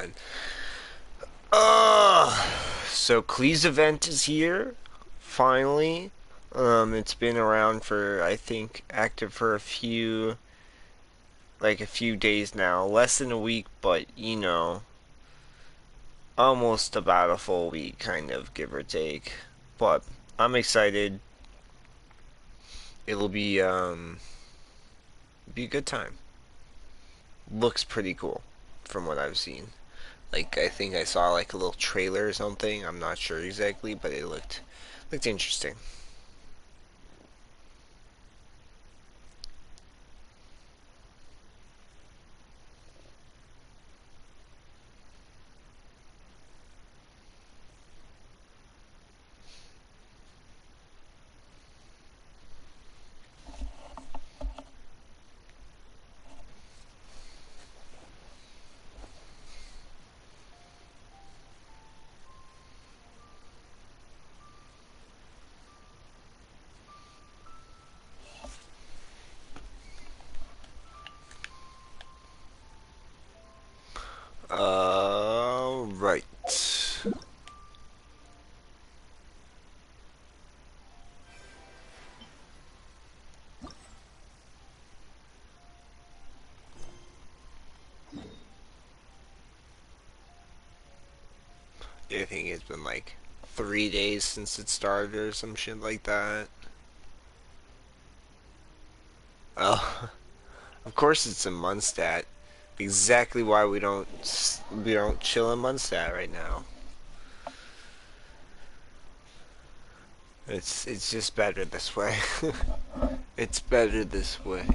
on. Uh, so Klee's event is here, finally. It's been around for, I think, active for a few days now. Less than a week, but, almost about a full week, kind of, give or take. But I'm excited. It'll be a good time. Looks pretty cool, from what I've seen. Like, I think I saw, like, a little trailer or something. I'm not sure exactly, but it looked interesting. Right. I think it's been like 3 days since it started or some shit like that. Oh, of course it's in Mundstat. Exactly why we don't chill in Mundstat right now. It's just better this way. It's better this way.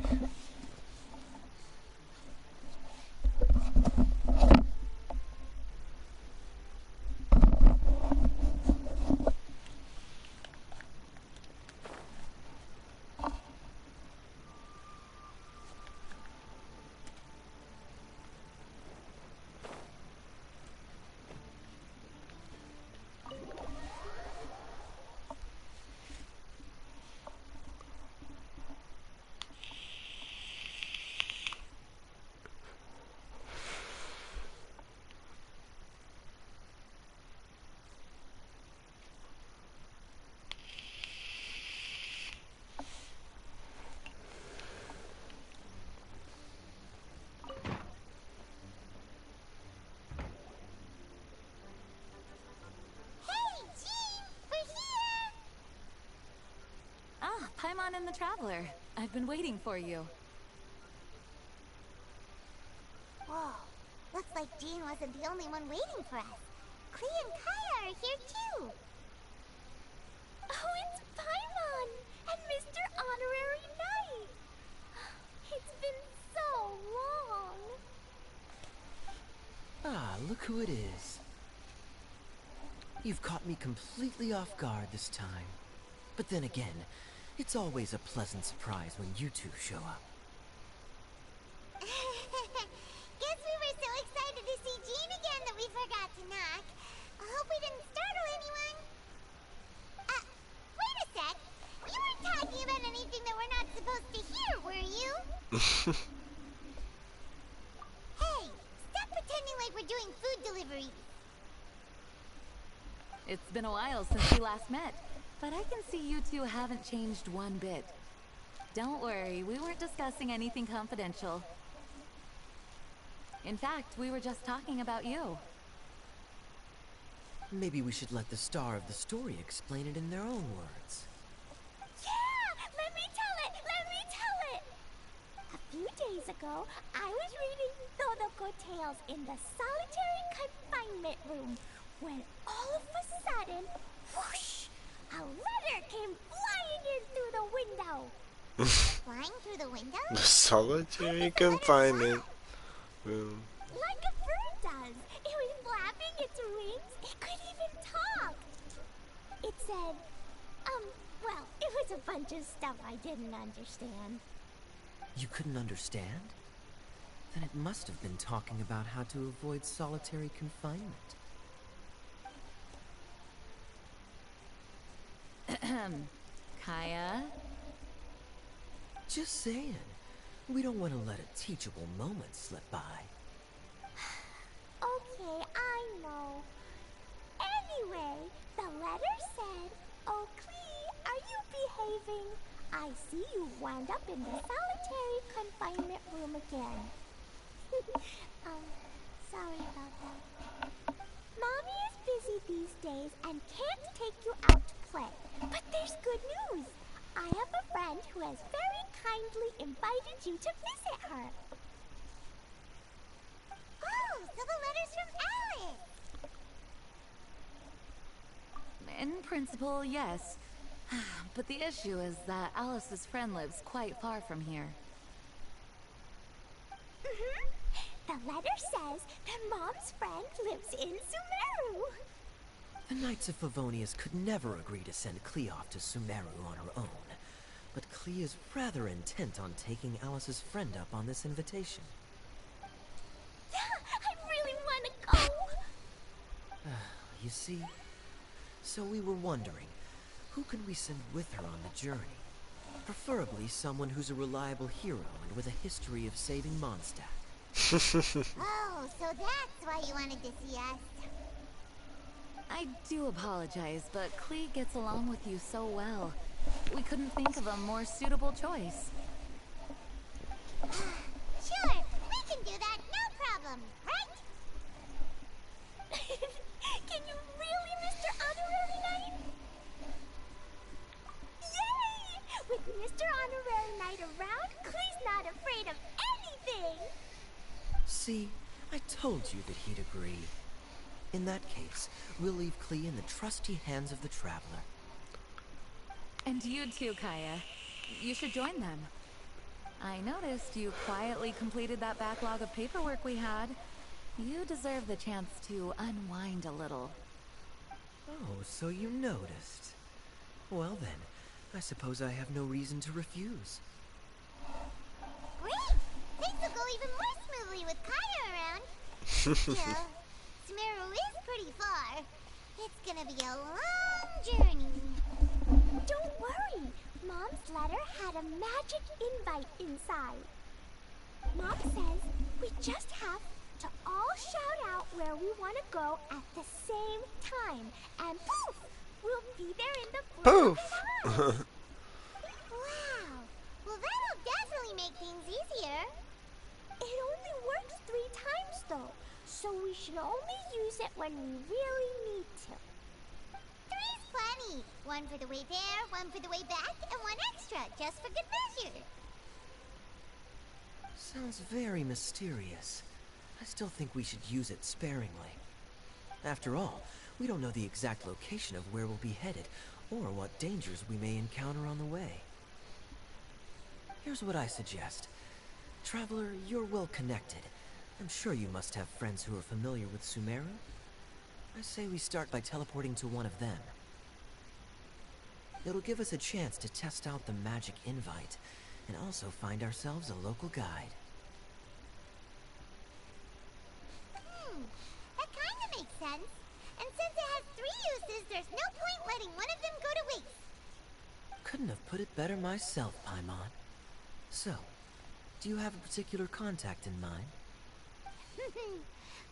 Ah, Paimon and the Traveler. I've been waiting for you. Whoa, looks like Jean wasn't the only one waiting for us. Klee and Kaya are here too. Oh, it's Paimon and Mr. Honorary Knight. It's been so long. Ah, look who it is. You've caught me completely off guard this time. But then again, it's always a pleasant surprise when you two show up. Guess we were so excited to see Jean again that we forgot to knock. I hope we didn't startle anyone. Wait a sec. You weren't talking about anything that we're not supposed to hear, were you? Hey, stop pretending like we're doing food delivery. It's been a while since we last met, but I can see you two haven't changed one bit. Don't worry, we weren't discussing anything confidential. In fact, we were just talking about you. Maybe we should let the star of the story explain it in their own words. Yeah, let me tell it. Let me tell it. A few days ago, I was reading Todoko Tales in the solitary confinement room when all of a sudden, whoosh, a letter came flying in through the window. Flying through the window? The solitary confinement room. Like a bird does. It was flapping its wings. It could even talk. It said, well, it was a bunch of stuff I didn't understand. You couldn't understand? Then it must have been talking about how to avoid solitary confinement. Kaya? Just saying. We don't want to let a teachable moment slip by. Okay, letter said, "Oh, Klee, are you behaving? I see you wound up in the solitary confinement room again." Sorry about that. Mommy is busy these days and can't take you out to play. But there's good news. I have a friend who has very kindly invited you to visit her. Oh, so the letter's from Alice! In principle, yes. But the issue is that Alice's friend lives quite far from here. The letter says that Mom's friend lives in Sumeru. The Knights of Favonius could never agree to send Klee off to Sumeru on her own. But Klee is rather intent on taking Alice's friend up on this invitation. I really want to go. You see? So we were wondering, who can we send with her on the journey? Preferably someone who's a reliable hero and with a history of saving Mondstadt. Oh, so that's why you wanted to see us. I do apologize, but Klee gets along with you so well. We couldn't think of a more suitable choice. Sure, we can do that, no problem, right? Can you really, Mr. Honorary Knight? Yay! With Mr. Honorary Knight around, Klee's not afraid of anything. See, I told you that he'd agree. In that case, we'll leave Klee in the trusty hands of the Traveler. And you too, Kaya. You should join them. I noticed you quietly completed that backlog of paperwork we had. You deserve the chance to unwind a little. Oh, so you noticed. Well then, I suppose I have no reason to refuse. Great! Things will go even more smoothly with Kaya around. Still, Sumeru is pretty far. It's gonna be a long journey. Don't worry. Mom's letter had a magic invite inside. Mom says we just have to all shout out where we want to go at the same time. And poof! We'll be there in the blink of an eye. Wow. Well, that'll definitely make things easier. It only works 3 times though, so we should only use it when we really need to. 3's plenty. 1 for the way there, 1 for the way back, and 1 extra, just for good measure. Sounds very mysterious. I still think we should use it sparingly. After all, we don't know the exact location of where we'll be headed, or what dangers we may encounter on the way. Here's what I suggest. Traveler, you're well connected. I'm sure you must have friends who are familiar with Sumeru. I say we start by teleporting to one of them. It'll give us a chance to test out the magic invite, and also find ourselves a local guide. That kinda makes sense. And since it has 3 uses, there's no point letting one of them go to waste. Couldn't have put it better myself, Paimon. So, do you have a particular contact in mind?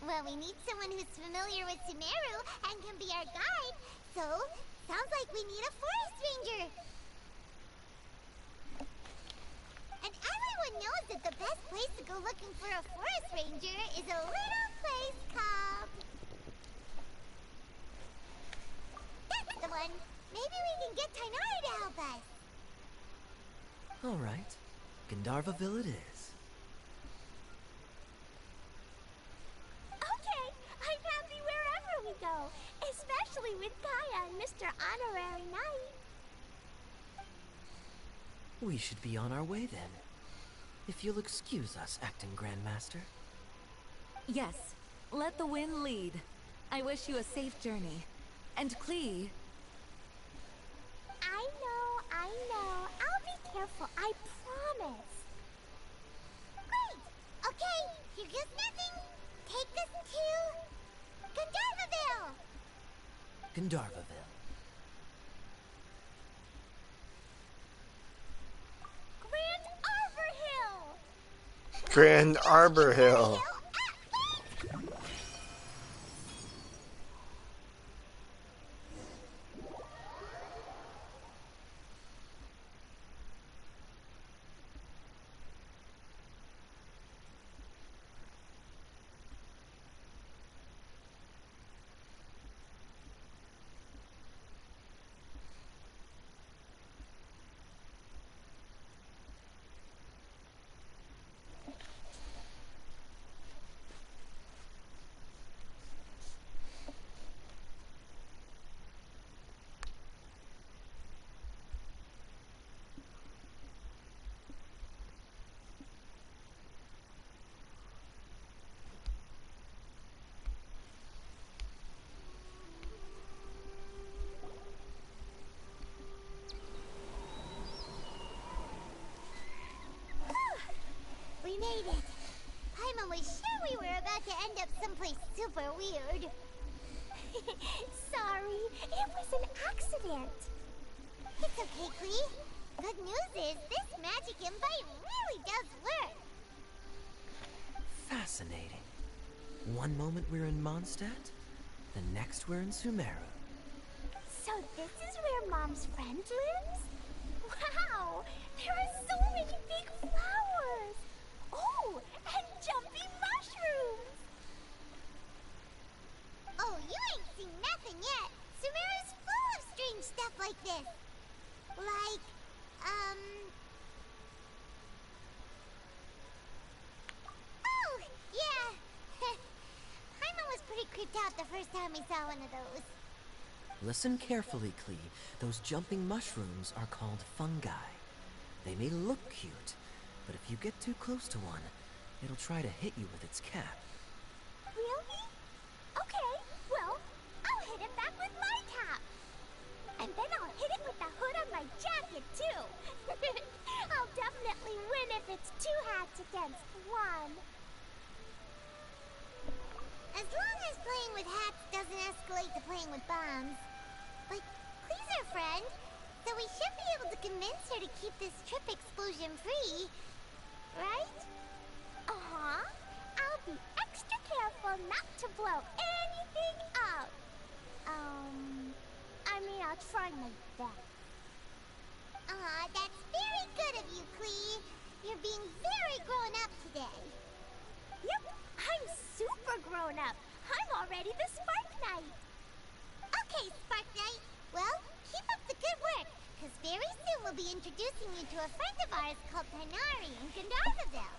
Well, we need someone who's familiar with Sumeru and can be our guide. So, sounds like we need a forest ranger. And everyone knows that the best place to go looking for a forest ranger is a little place called... That's the one! Maybe we can get Tainari to help us. Alright, Gandharvaville it is. Okay, I'm happy wherever we go, especially with Kaya and Mr. Honorary Knight. We should be on our way then. If you'll excuse us, Acting Grandmaster. Yes, let the wind lead. I wish you a safe journey. And Klee... I know. I'll be careful, I promise. Great! Okay, here goes nothing. Take us to... Gandharvaville! Gandharvaville. Grand Arbor Hill. weird. Sorry, it was an accident. It's okay, Klee. Good news is this magic invite really does work. Fascinating. One moment we're in Mondstadt, the next we're in Sumeru. So this is where Mom's friend lives? Wow! There are so many big flowers! Oh, and jumping mushrooms! Oh, you ain't seen nothing yet. Sumeru's full of strange stuff like this. Like, Oh, yeah. Paimon was pretty creeped out the first time we saw one of those. Listen carefully, Klee. Those jumping mushrooms are called fungi. They may look cute, but if you get too close to one, it'll try to hit you with its cap. Really? Okay, well, I'll hit it back with my cap. And then I'll hit it with the hood on my jacket, too. I'll definitely win if it's 2 hats against 1. As long as playing with hats doesn't escalate to playing with bombs. But Klee's our friend, so we should be able to convince her to keep this trip explosion-free. Right? Uh-huh. I'll be extra careful not to blow anything up. I'll try my best. Aw, that's very good of you, Klee. You're being very grown up today. Yep, I'm super grown up. I'm already the Spark Knight. Okay, Spark Knight. Well, keep up the good work, because very soon we'll be introducing you to a friend of ours called Tighnari in Gandharvaville.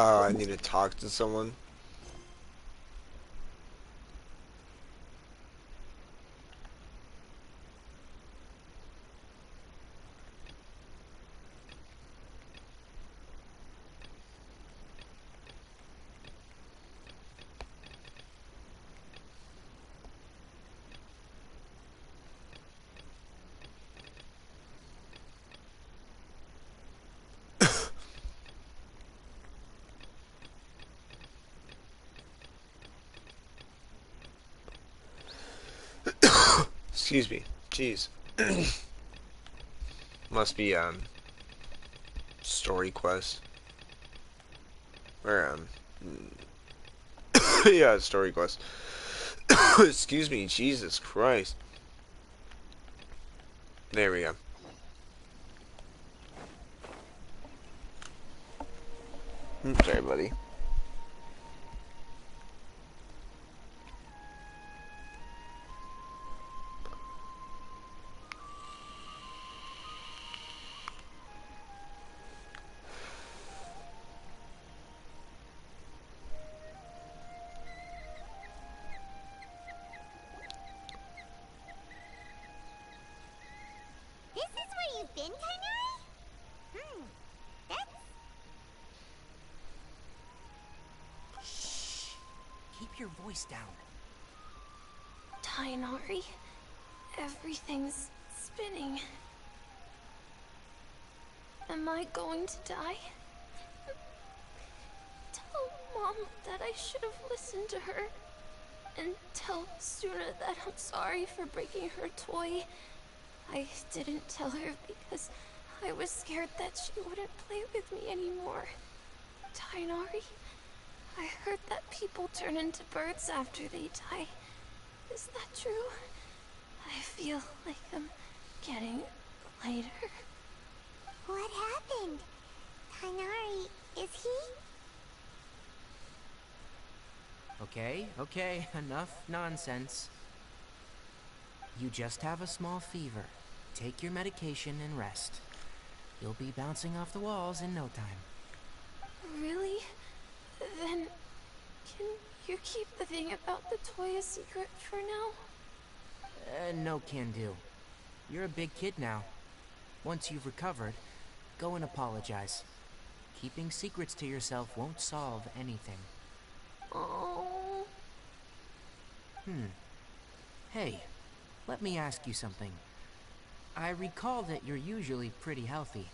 I need to talk to someone. Excuse me. Jeez. Must be story quest. Or yeah, story quest. Excuse me, Jesus Christ. There we go. Sorry, buddy. This is where you've been, Tighnari? That's... Shh! Keep your voice down. Tighnari, everything's spinning. Am I going to die? Tell Mom that I should have listened to her. And tell Suna that I'm sorry for breaking her toy. I didn't tell her because I was scared that she wouldn't play with me anymore. Tighnari, I heard that people turn into birds after they die. Is that true? I feel like I'm getting lighter. What happened? Tighnari, is he? Okay, enough nonsense. You just have a small fever. Take your medication and rest. You'll be bouncing off the walls in no time. Really? Then, can you keep the thing about the toy a secret for now? No can do. You're a big kid now. Once you've recovered, go and apologize. Keeping secrets to yourself won't solve anything. Oh. Hey, let me ask you something. I recall that you're usually pretty healthy.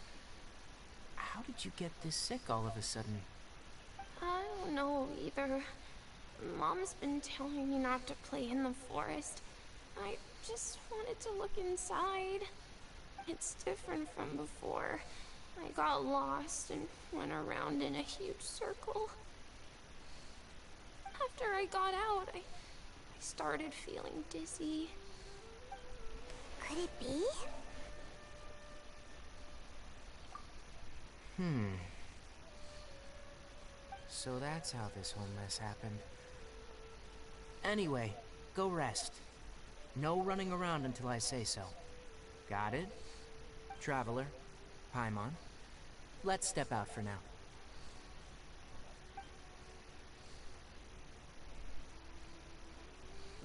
How did you get this sick all of a sudden? I don't know either. Mom's been telling me not to play in the forest. I just wanted to look inside. It's different from before. I got lost and went around in a huge circle. After I got out, I started feeling dizzy. Could it be? So that's how this whole mess happened. Anyway, go rest. No running around until I say so. Got it? Traveler, Paimon, let's step out for now.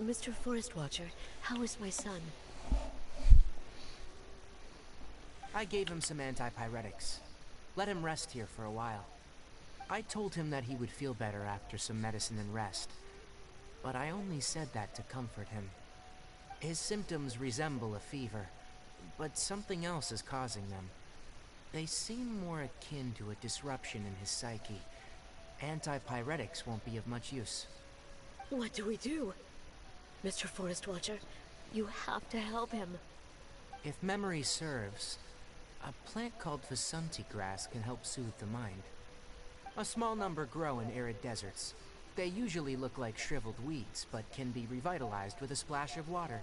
Mr. Forest Watcher, how is my son? I gave him some antipyretics. Let him rest here for a while. I told him that he would feel better after some medicine and rest. But I only said that to comfort him. His symptoms resemble a fever, but something else is causing them. They seem more akin to a disruption in his psyche. Antipyretics won't be of much use. What do we do? Mr. Forest Watcher, you have to help him. If memory serves, a plant called Vasanti grass can help soothe the mind. A small number grow in arid deserts. They usually look like shriveled weeds, but can be revitalized with a splash of water.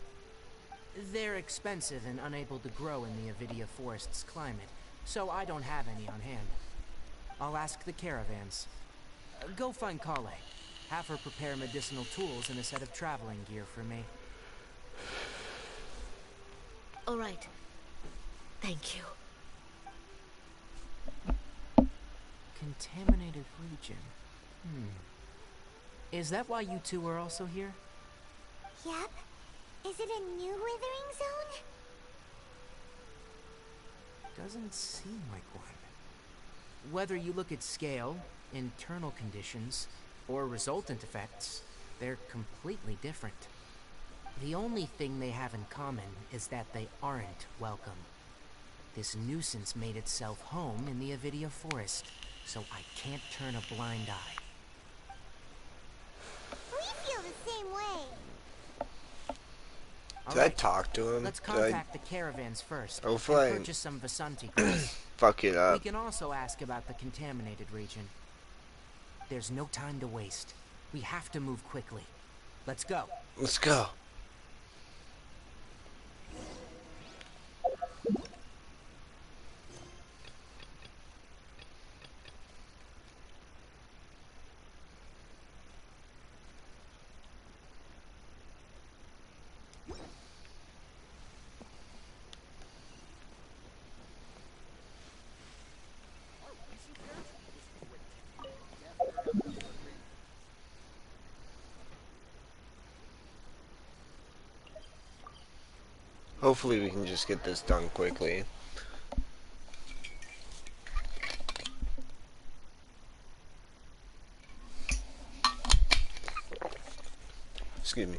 They're expensive and unable to grow in the Avidia Forest's climate, so I don't have any on hand. I'll ask the caravans. Go find Klee. Have her prepare medicinal tools and a set of traveling gear for me. All right. Thank you. Contaminated region. Is that why you two are also here? Yep. Is it a new withering zone? Doesn't seem like one. Whether you look at scale, internal conditions, or resultant effects, they're completely different. The only thing they have in common is that they aren't welcome. This nuisance made itself home in the Avidia Forest, so I can't turn a blind eye. We feel the same way. Did I talk to him? Let's contact the caravans first and Hopefully I purchase some Vasanti grass. fuck it We up. can also ask about the contaminated region. There's no time to waste. We have to move quickly. Let's go. Let's go. Hopefully we can just get this done quickly. Excuse me.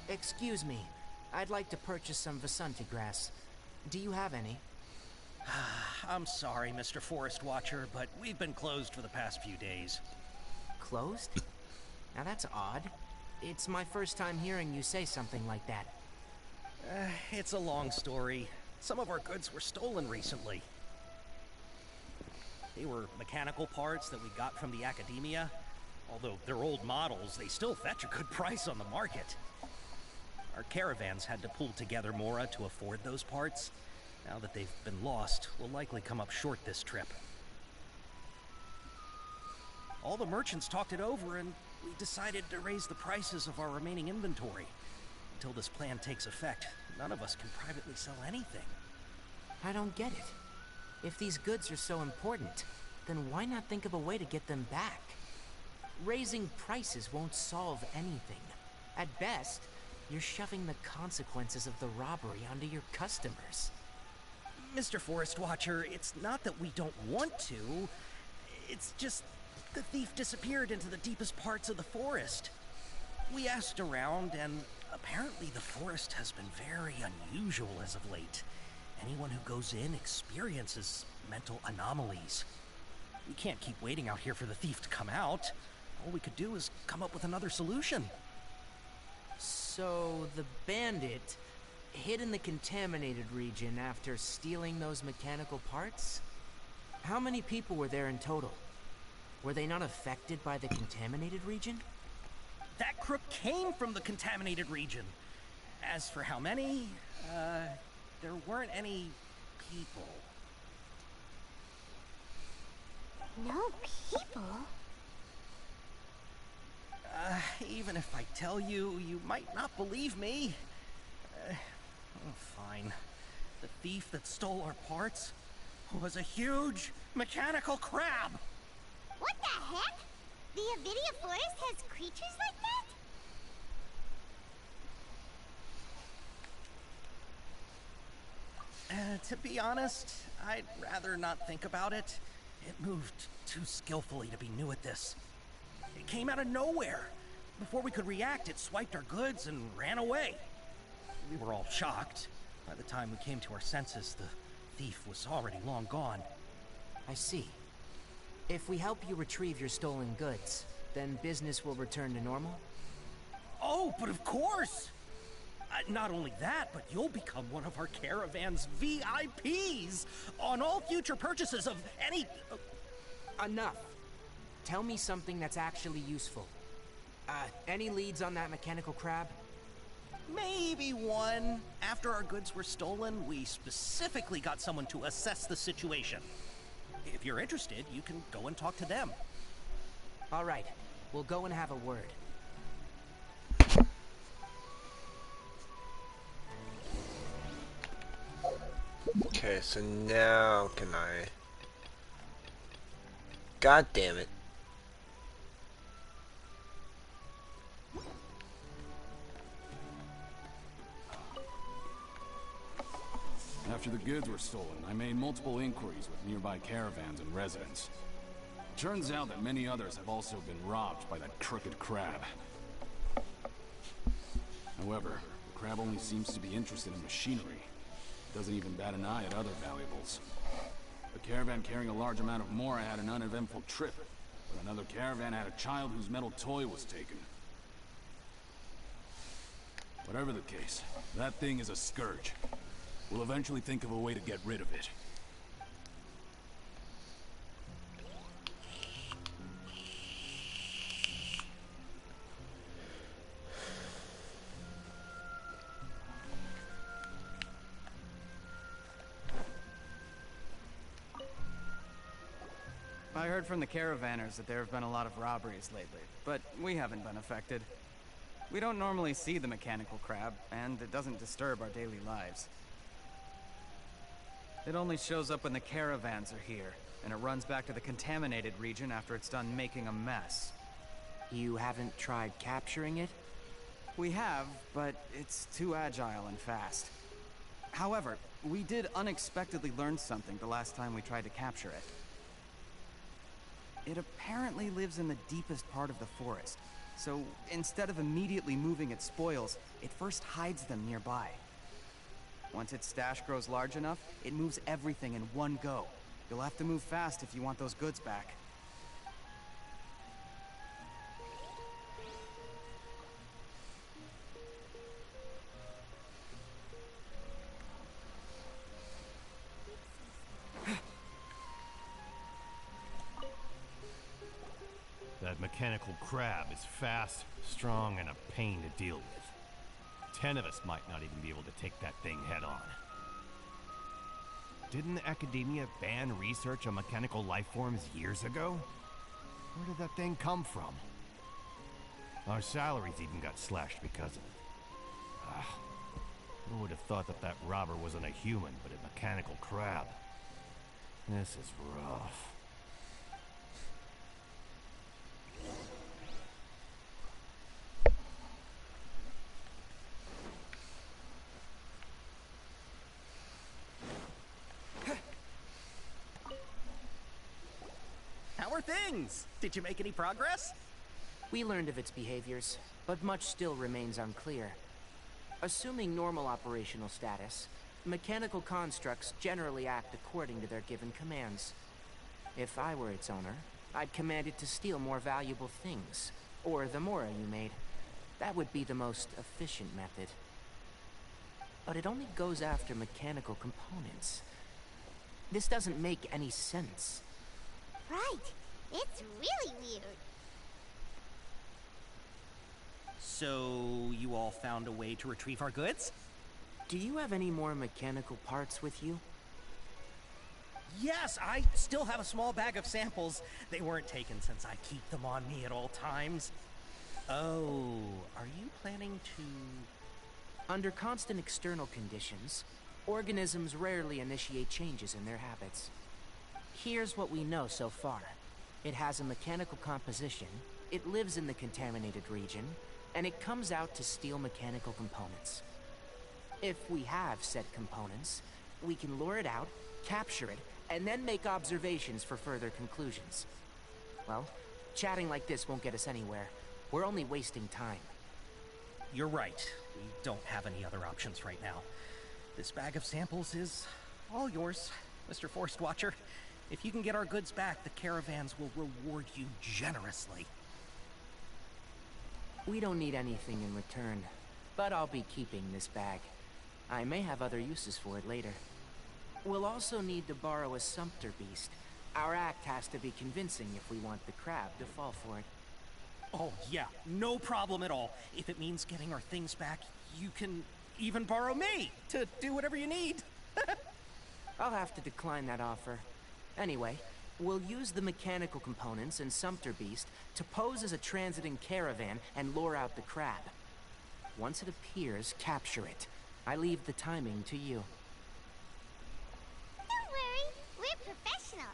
Excuse me. I'd like to purchase some Vasanti grass. Do you have any? I'm sorry, Mr. Forest Watcher, but we've been closed for the past few days. Closed? Now that's odd. It's my first time hearing you say something like that. It's a long story. Some of our goods were stolen recently. They were mechanical parts that we got from the academia. Although they're old models, they still fetch a good price on the market. Our caravans had to pull together Mora to afford those parts. Now that they've been lost, we'll likely come up short this trip. All the merchants talked it over, and we decided to raise the prices of our remaining inventory. Until this plan takes effect, none of us can privately sell anything. I don't get it. If these goods are so important, then why not think of a way to get them back? Raising prices won't solve anything. At best, you're shoving the consequences of the robbery onto your customers. Mr. Forest Watcher, it's not that we don't want to. It's just the thief disappeared into the deepest parts of the forest. We asked around, and apparently the forest has been very unusual as of late. Anyone who goes in experiences mental anomalies. We can't keep waiting out here for the thief to come out. All we could do is come up with another solution. So the bandit hid in the contaminated region after stealing those mechanical parts? How many people were there in total? Were they not affected by the contaminated region? That crook came from the contaminated region. As for how many, there weren't any people. No people? Even if I tell you, you might not believe me. Fine. The thief that stole our parts was a huge mechanical crab. What the heck? The Avidia Forest has creatures like that? To be honest, I'd rather not think about it. It moved too skillfully to be new at this. It came out of nowhere. Before we could react, it swiped our goods and ran away. We were all shocked. By the time we came to our senses, the thief was already long gone. I see. If we help you retrieve your stolen goods, then business will return to normal? Oh, but of course! Not only that, but you'll become one of our caravan's VIPs on all future purchases of any... Enough. Tell me something that's actually useful. Any leads on that mechanical crab? Maybe one. After our goods were stolen, we specifically got someone to assess the situation. If you're interested, you can go and talk to them. All right. We'll go and have a word. Okay, so now can I... God damn it. After the goods were stolen, I made multiple inquiries with nearby caravans and residents. It turns out that many others have also been robbed by that crooked crab. However, the crab only seems to be interested in machinery. Doesn't even bat an eye at other valuables. A caravan carrying a large amount of Mora had an uneventful trip, but another caravan had a child whose metal toy was taken. Whatever the case, that thing is a scourge. We'll eventually think of a way to get rid of it. I heard from the caravanners that there have been a lot of robberies lately, but we haven't been affected. We don't normally see the mechanical crab, and it doesn't disturb our daily lives. It only shows up when the caravans are here, and it runs back to the contaminated region after it's done making a mess. You haven't tried capturing it? We have, but it's too agile and fast. However, we did unexpectedly learn something the last time we tried to capture it. It apparently lives in the deepest part of the forest, so instead of immediately moving its spoils, it first hides them nearby. Once its stash grows large enough, it moves everything in one go. You'll have to move fast if you want those goods back. That mechanical crab is fast, strong, and a pain to deal with. 10 of us might not even be able to take that thing head on. Didn't the Academia ban research on mechanical life forms years ago? Where did that thing come from? Our salaries even got slashed because of it. Who would have thought that that robber wasn't a human, but a mechanical crab? This is rough. How are things? Did you make any progress? We learned of its behaviors, but much still remains unclear. Assuming normal operational status, mechanical constructs generally act according to their given commands. If I were its owner, I'd command it to steal more valuable things, or the mora you made. That would be the most efficient method. But it only goes after mechanical components. This doesn't make any sense. Right. It's really weird. So, you all found a way to retrieve our goods? Do you have any more mechanical parts with you? Yes, I still have a small bag of samples. They weren't taken since I keep them on me at all times. Oh, are you planning to... Under constant external conditions, organisms rarely initiate changes in their habits. Here's what we know so far. It has a mechanical composition, it lives in the contaminated region, and it comes out to steal mechanical components. If we have said components, we can lure it out, capture it, and then make observations for further conclusions. Well, chatting like this won't get us anywhere. We're only wasting time. You're right. We don't have any other options right now. This bag of samples is all yours, Mr. Forest Watcher. If you can get our goods back, the caravans will reward you generously. We don't need anything in return, but I'll be keeping this bag. I may have other uses for it later. We'll also need to borrow a sumpter beast. Our act has to be convincing if we want the crab to fall for it. Oh, yeah, no problem at all. If it means getting our things back, you can even borrow me to do whatever you need. I'll have to decline that offer. Anyway, we'll use the mechanical components and sumpter beast to pose as a transiting caravan and lure out the crab. Once it appears, capture it. I leave the timing to you. Don't worry, we're professionals.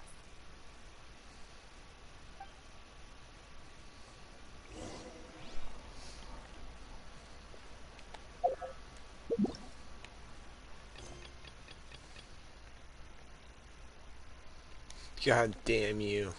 God damn you.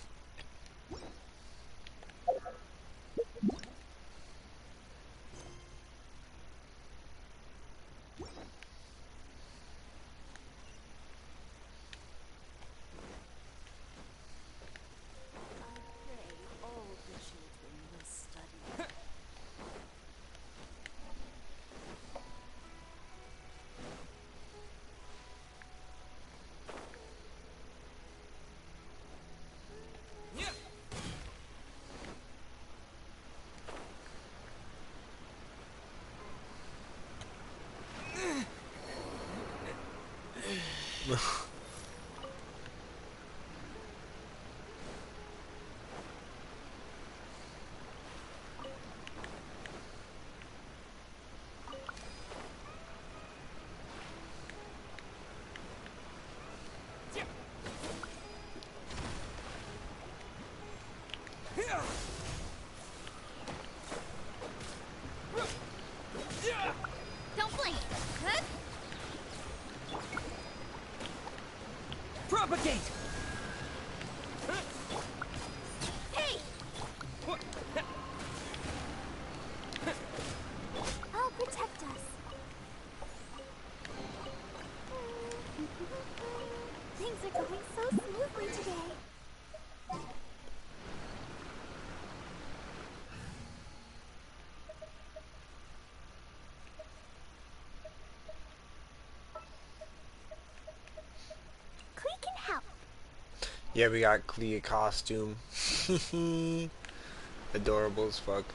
Don't blink. Huh? Propagate! Hey! I'll protect us. Things are going so smoothly today. Klee can help. Yeah, we got Klee costume. Adorable as fuck.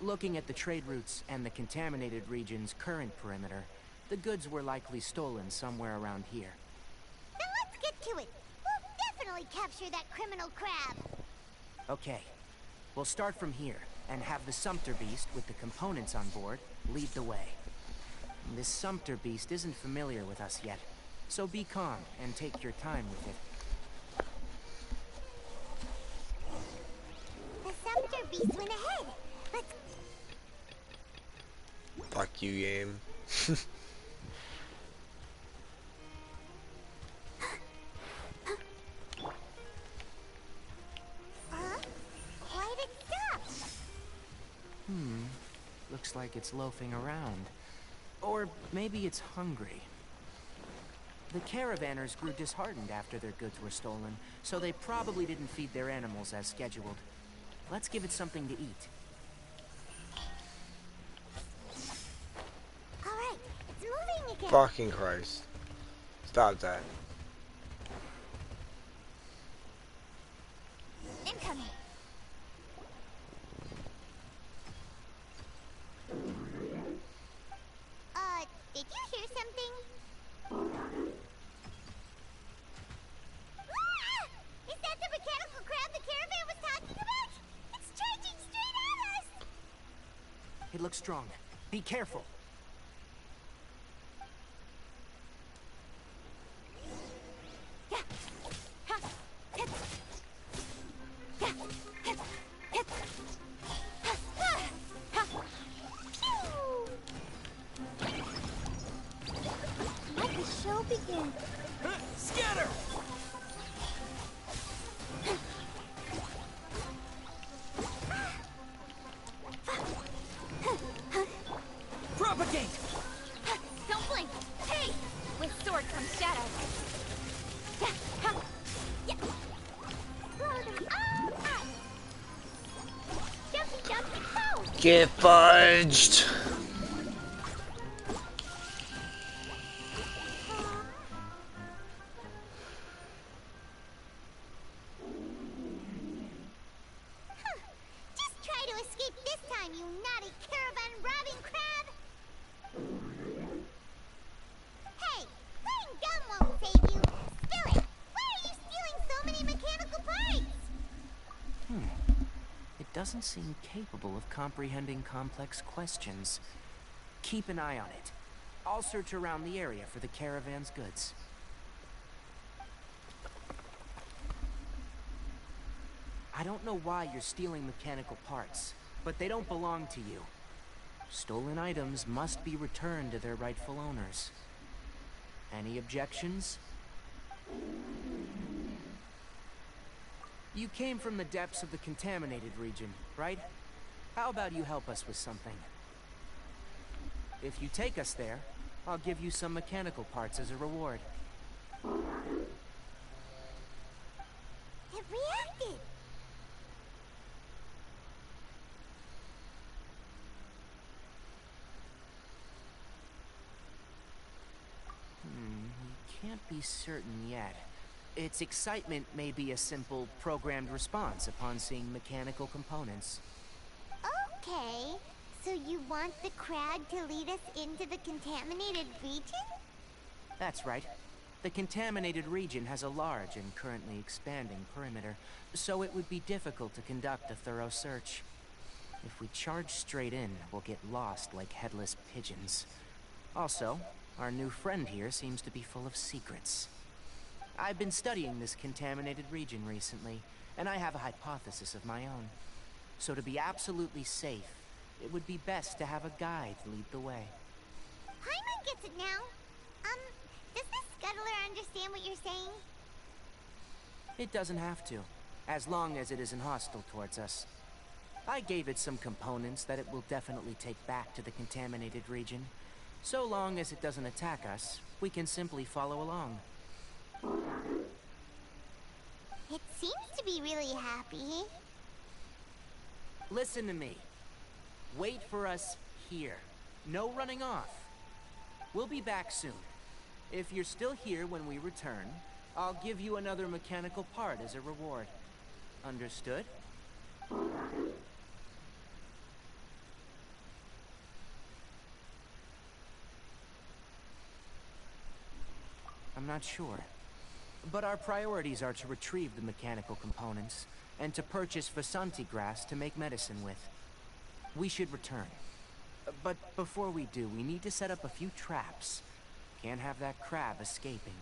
Looking at the trade routes and the contaminated region's current perimeter, the goods were likely stolen somewhere around here. Then let's get to it. We'll definitely capture that criminal crab. Okay, we'll start from here and have the sumpter beast with the components on board lead the way. This Sumpter beast isn't familiar with us yet, so be calm and take your time with it. The Sumter Beast went ahead. Let's... Fuck you, game. Why'd it stop? Looks like it's loafing around. Or maybe it's hungry. The caravanners grew disheartened after their goods were stolen, so they probably didn't feed their animals as scheduled. Let's give it something to eat. Alright, it's moving again. Fucking Christ. Stop that. Incoming. Did you hear something? Ah! Is that the mechanical crab the caravan was talking about? It's charging straight at us! It looks strong. Be careful. Let the show begin. Scatter! Propagate! Don't blink! Hey! With sword comes shadow. Blow them all up. Jumpy, jumpy, go! Get fudged! Just try to escape this time, you naughty caravan robbing crab! Hey, playing dumb won't save you. Spill it! Why are you stealing so many mechanical parts? It doesn't seem capable of comprehending complex questions. Keep an eye on it. I'll search around the area for the caravan's goods. I don't know why you're stealing mechanical parts, but they don't belong to you. Stolen items must be returned to their rightful owners. Any objections? You came from the depths of the contaminated region, right? How about you help us with something? If you take us there, I'll give you some mechanical parts as a reward. It reacted! We can't be certain yet. Its excitement may be a simple, programmed response upon seeing mechanical components. Okay, so you want the crab to lead us into the contaminated region? That's right. The contaminated region has a large and currently expanding perimeter, so it would be difficult to conduct a thorough search. If we charge straight in, we'll get lost like headless pigeons. Also, our new friend here seems to be full of secrets. I've been studying this contaminated region recently, and I have a hypothesis of my own. So to be absolutely safe, it would be best to have a guide lead the way. Paimon gets it now. Does the scuttler understand what you're saying? It doesn't have to, as long as it isn't hostile towards us. I gave it some components that it will definitely take back to the contaminated region. So long as it doesn't attack us, we can simply follow along. It seems to be really happy. Listen to me. Wait for us here. No running off. We'll be back soon. If you're still here when we return, I'll give you another mechanical part as a reward. Understood? I'm not sure. But our priorities are to retrieve the mechanical components, and to purchase Vasanti grass to make medicine with. We should return. But before we do, we need to set up a few traps. Can't have that crab escaping.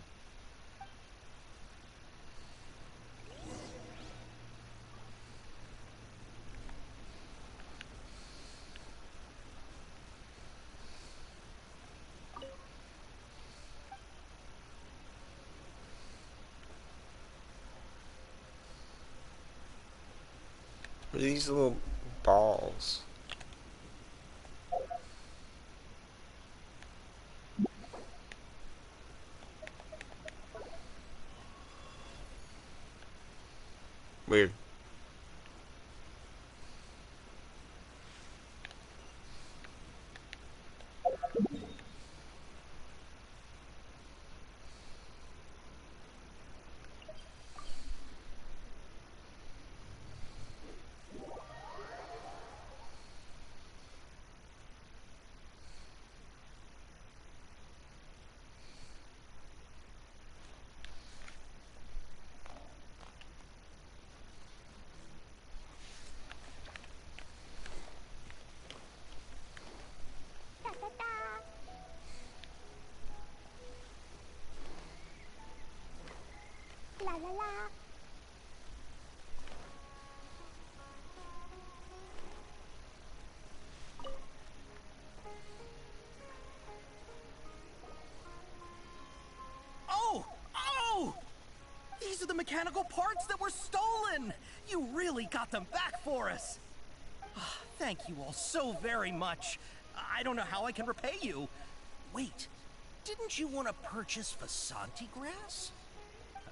What are these little balls? Weird. Da da da. La la la. Oh! Oh! These are the mechanical parts that were stolen! You really got them back for us! Ah, thank you all so very much. I don't know how I can repay you. Wait, didn't you want to purchase Vasanti grass?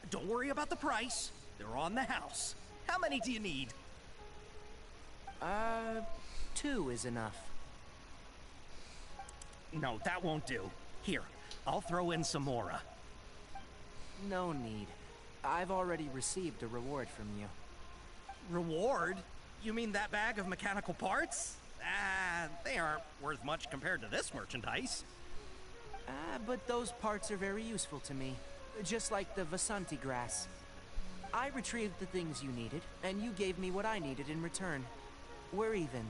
Don't worry about the price. They're on the house. How many do you need? 2 is enough. No, that won't do. Here, I'll throw in some more. No need. I've already received a reward from you. Reward? You mean that bag of mechanical parts? They aren't worth much compared to this merchandise. But those parts are very useful to me. Just like the Vasanti grass. I retrieved the things you needed, and you gave me what I needed in return. We're even.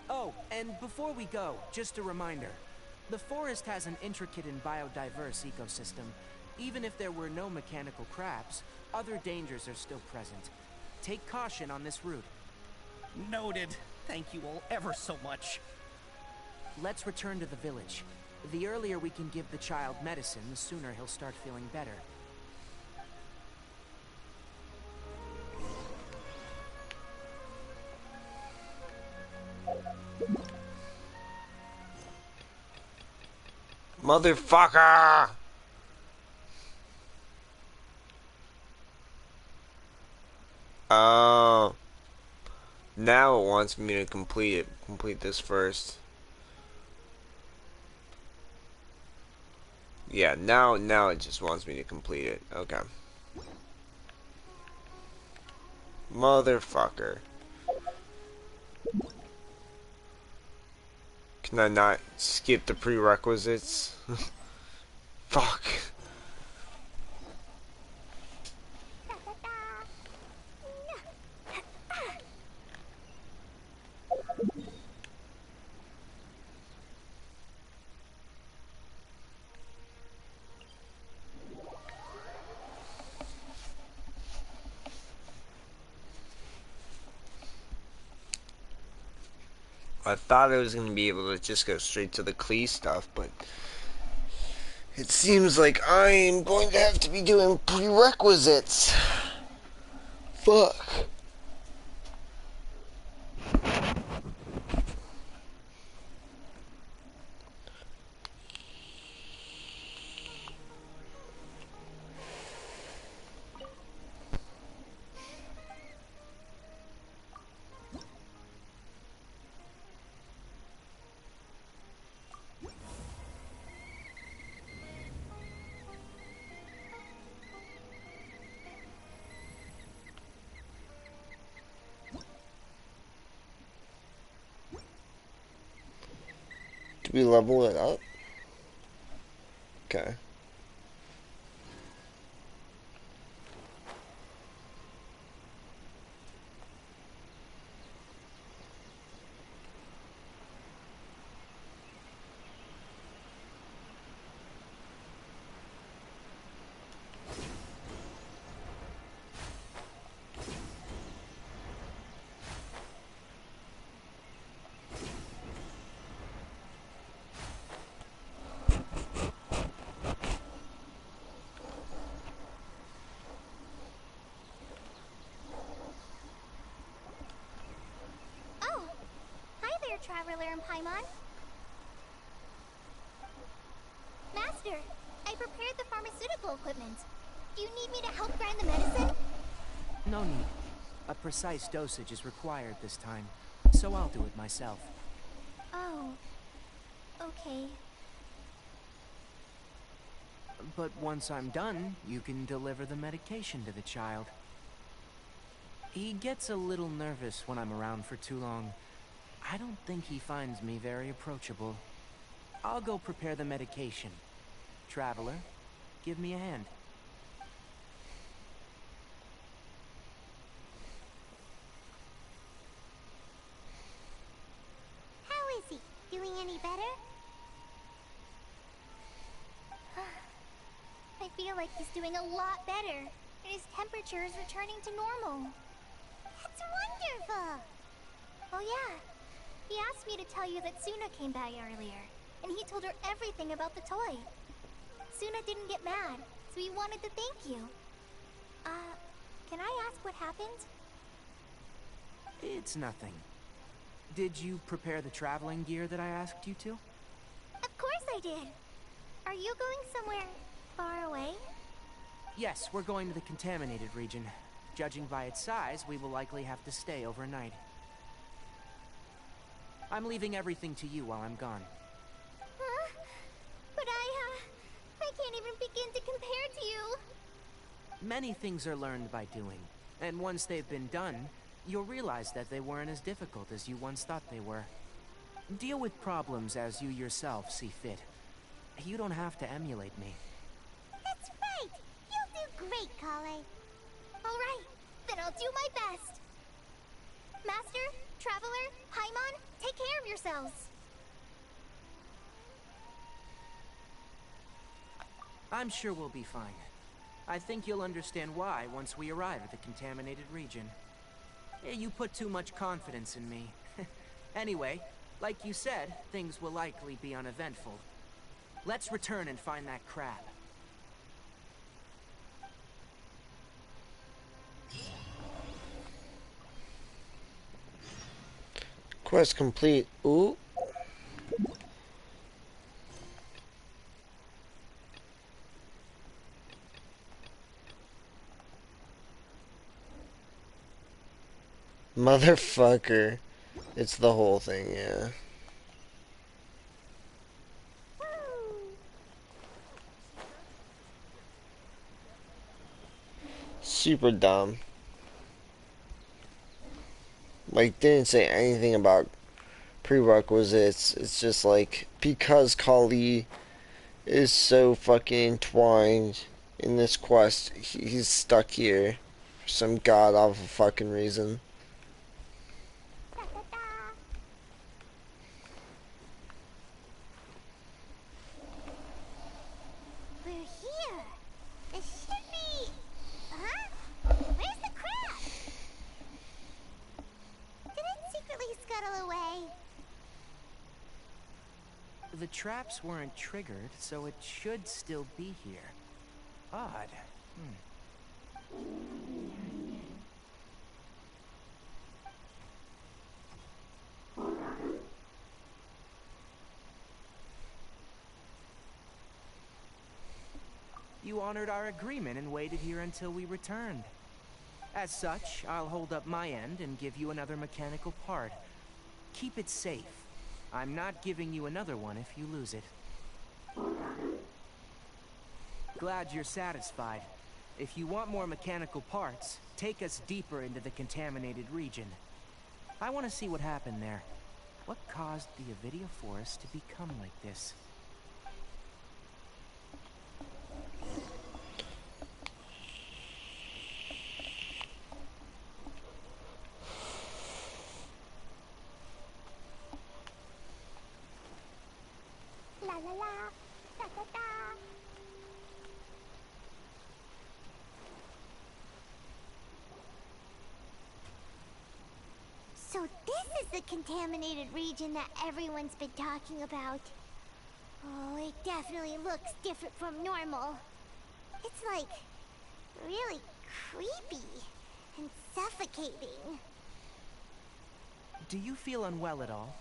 Oh, and before we go, just a reminder. The forest has an intricate and biodiverse ecosystem. Even if there were no mechanical crabs, other dangers are still present. Take caution on this route. Noted. Thank you all ever so much. Let's return to the village. The earlier we can give the child medicine, the sooner he'll start feeling better. Motherfucker! Oh. Now it wants me to complete it. Complete this first. Yeah, now it just wants me to complete it. Okay. Motherfucker. Can I not skip the prerequisites? Fuck. Da da da. I thought I was going to be able to just go straight to the Klee stuff, but it seems like I'm going to have to be doing prerequisites. Fuck. Do we level it up? Okay. Traveler and Paimon. Master, I prepared the pharmaceutical equipment. Do you need me to help grind the medicine? No need. A precise dosage is required this time, so I'll do it myself. Oh, okay. But once I'm done, you can deliver the medication to the child. He gets a little nervous when I'm around for too long. I don't think he finds me very approachable. I'll go prepare the medication. Traveler, give me a hand. How is he? Doing any better? I feel like he's doing a lot better, and his temperature is returning to normal. That's wonderful! Oh yeah, he asked me to tell you that Suna came by earlier, and he told her everything about the toy. Suna didn't get mad, so he wanted to thank you. Can I ask what happened? It's nothing. Did you prepare the traveling gear that I asked you to? Of course I did. Are you going somewhere far away? Yes, we're going to the contaminated region. Judging by its size, we will likely have to stay overnight. I'm leaving everything to you while I'm gone. Huh? But I can't even begin to compare to you. Many things are learned by doing, and once they've been done, you'll realize that they weren't as difficult as you once thought they were. Deal with problems as you yourself see fit. You don't have to emulate me. That's right! You'll do great, Klee. Alright, then I'll do my best. Master, Traveler, Paimon, take care of yourselves. I'm sure we'll be fine. I think you'll understand why once we arrive at the contaminated region. You put too much confidence in me. Anyway, like you said, things will likely be uneventful. Let's return and find that crab. Quest complete. Ooh. Motherfucker. It's the whole thing, yeah. Super dumb. Like, didn't say anything about prerequisites. It's just like, because Klee is so fucking entwined in this quest, he's stuck here for some god awful fucking reason. We're here! It should be... Huh? Where's the crab? Did it secretly scuttle away? The traps weren't triggered, so it should still be here. Odd. You honored our agreement and waited here until we returned. As such, I'll hold up my end and give you another mechanical part. Keep it safe. I'm not giving you another one if you lose it. Glad you're satisfied. If you want more mechanical parts, take us deeper into the contaminated region. I want to see what happened there. What caused the Avidia forest to become like this? La la la, da da da. So this is the contaminated region that everyone's been talking about. Oh, it definitely looks different from normal. It's like really creepy and suffocating. Do you feel unwell at all?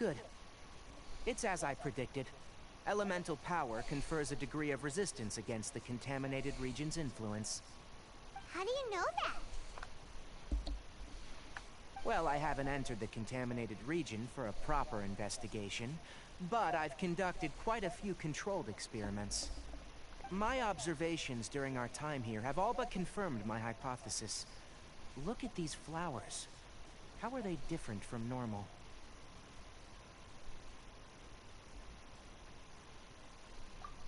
Good. It's as I predicted. Elemental power confers a degree of resistance against the contaminated region's influence. How do you know that? Well, I haven't entered the contaminated region for a proper investigation, but I've conducted quite a few controlled experiments. My observations during our time here have all but confirmed my hypothesis. Look at these flowers. How are they different from normal?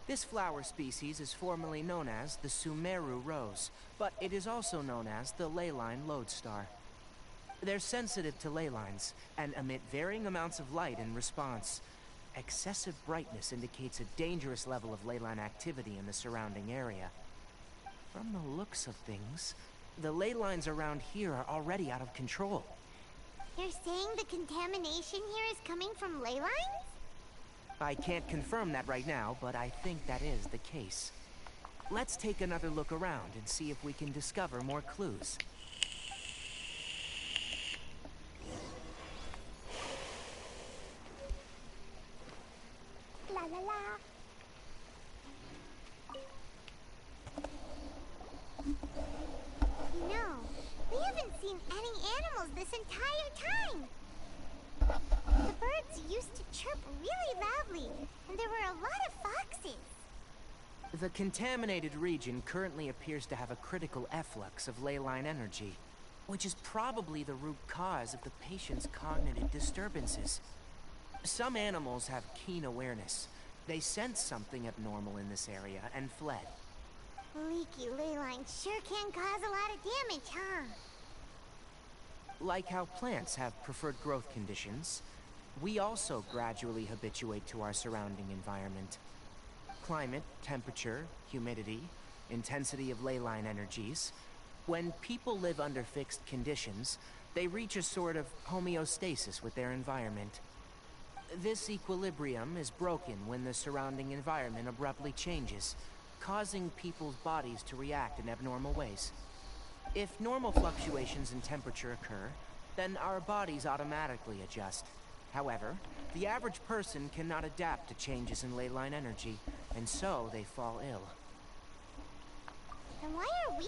This flower species is formerly known as the Sumeru rose, but it is also known as the leyline lodestar. They're sensitive to ley lines and emit varying amounts of light in response. Excessive brightness indicates a dangerous level of leyline activity in the surrounding area. From the looks of things, the ley lines around here are already out of control. You're saying the contamination here is coming from ley lines? I can't confirm that right now, but I think that is the case. Let's take another look around and see if we can discover more clues. La la la. You know, we haven't seen any animals this entire time. The birds used to chirp really loudly, and there were a lot of foxes. The contaminated region currently appears to have a critical efflux of leyline energy, which is probably the root cause of the patient's cognitive disturbances. Some animals have keen awareness. They sensed something abnormal in this area and fled. Leaky ley lines sure can cause a lot of damage, huh? Like how plants have preferred growth conditions, we also gradually habituate to our surrounding environment. Climate, temperature, humidity, intensity of leyline energies. When people live under fixed conditions, they reach a sort of homeostasis with their environment. This equilibrium is broken when the surrounding environment abruptly changes, causing people's bodies to react in abnormal ways. If normal fluctuations in temperature occur, then our bodies automatically adjust. However, the average person cannot adapt to changes in leyline energy, and so they fall ill. Then why are we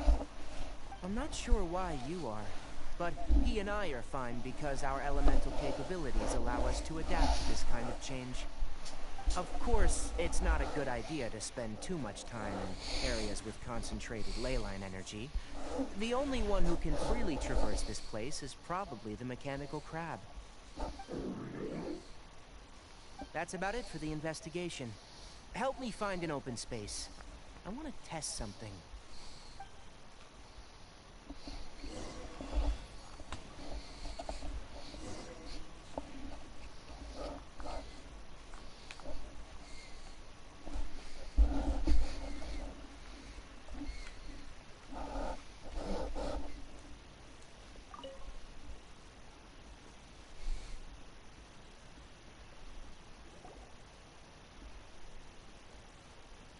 okay? I'm not sure why you are, but he and I are fine because our elemental capabilities allow us to adapt to this kind of change. Of course, it's not a good idea to spend too much time in areas with concentrated leyline energy. The only one who can freely traverse this place is probably the mechanical crab. That's about it for the investigation. Help me find an open space. I want to test something.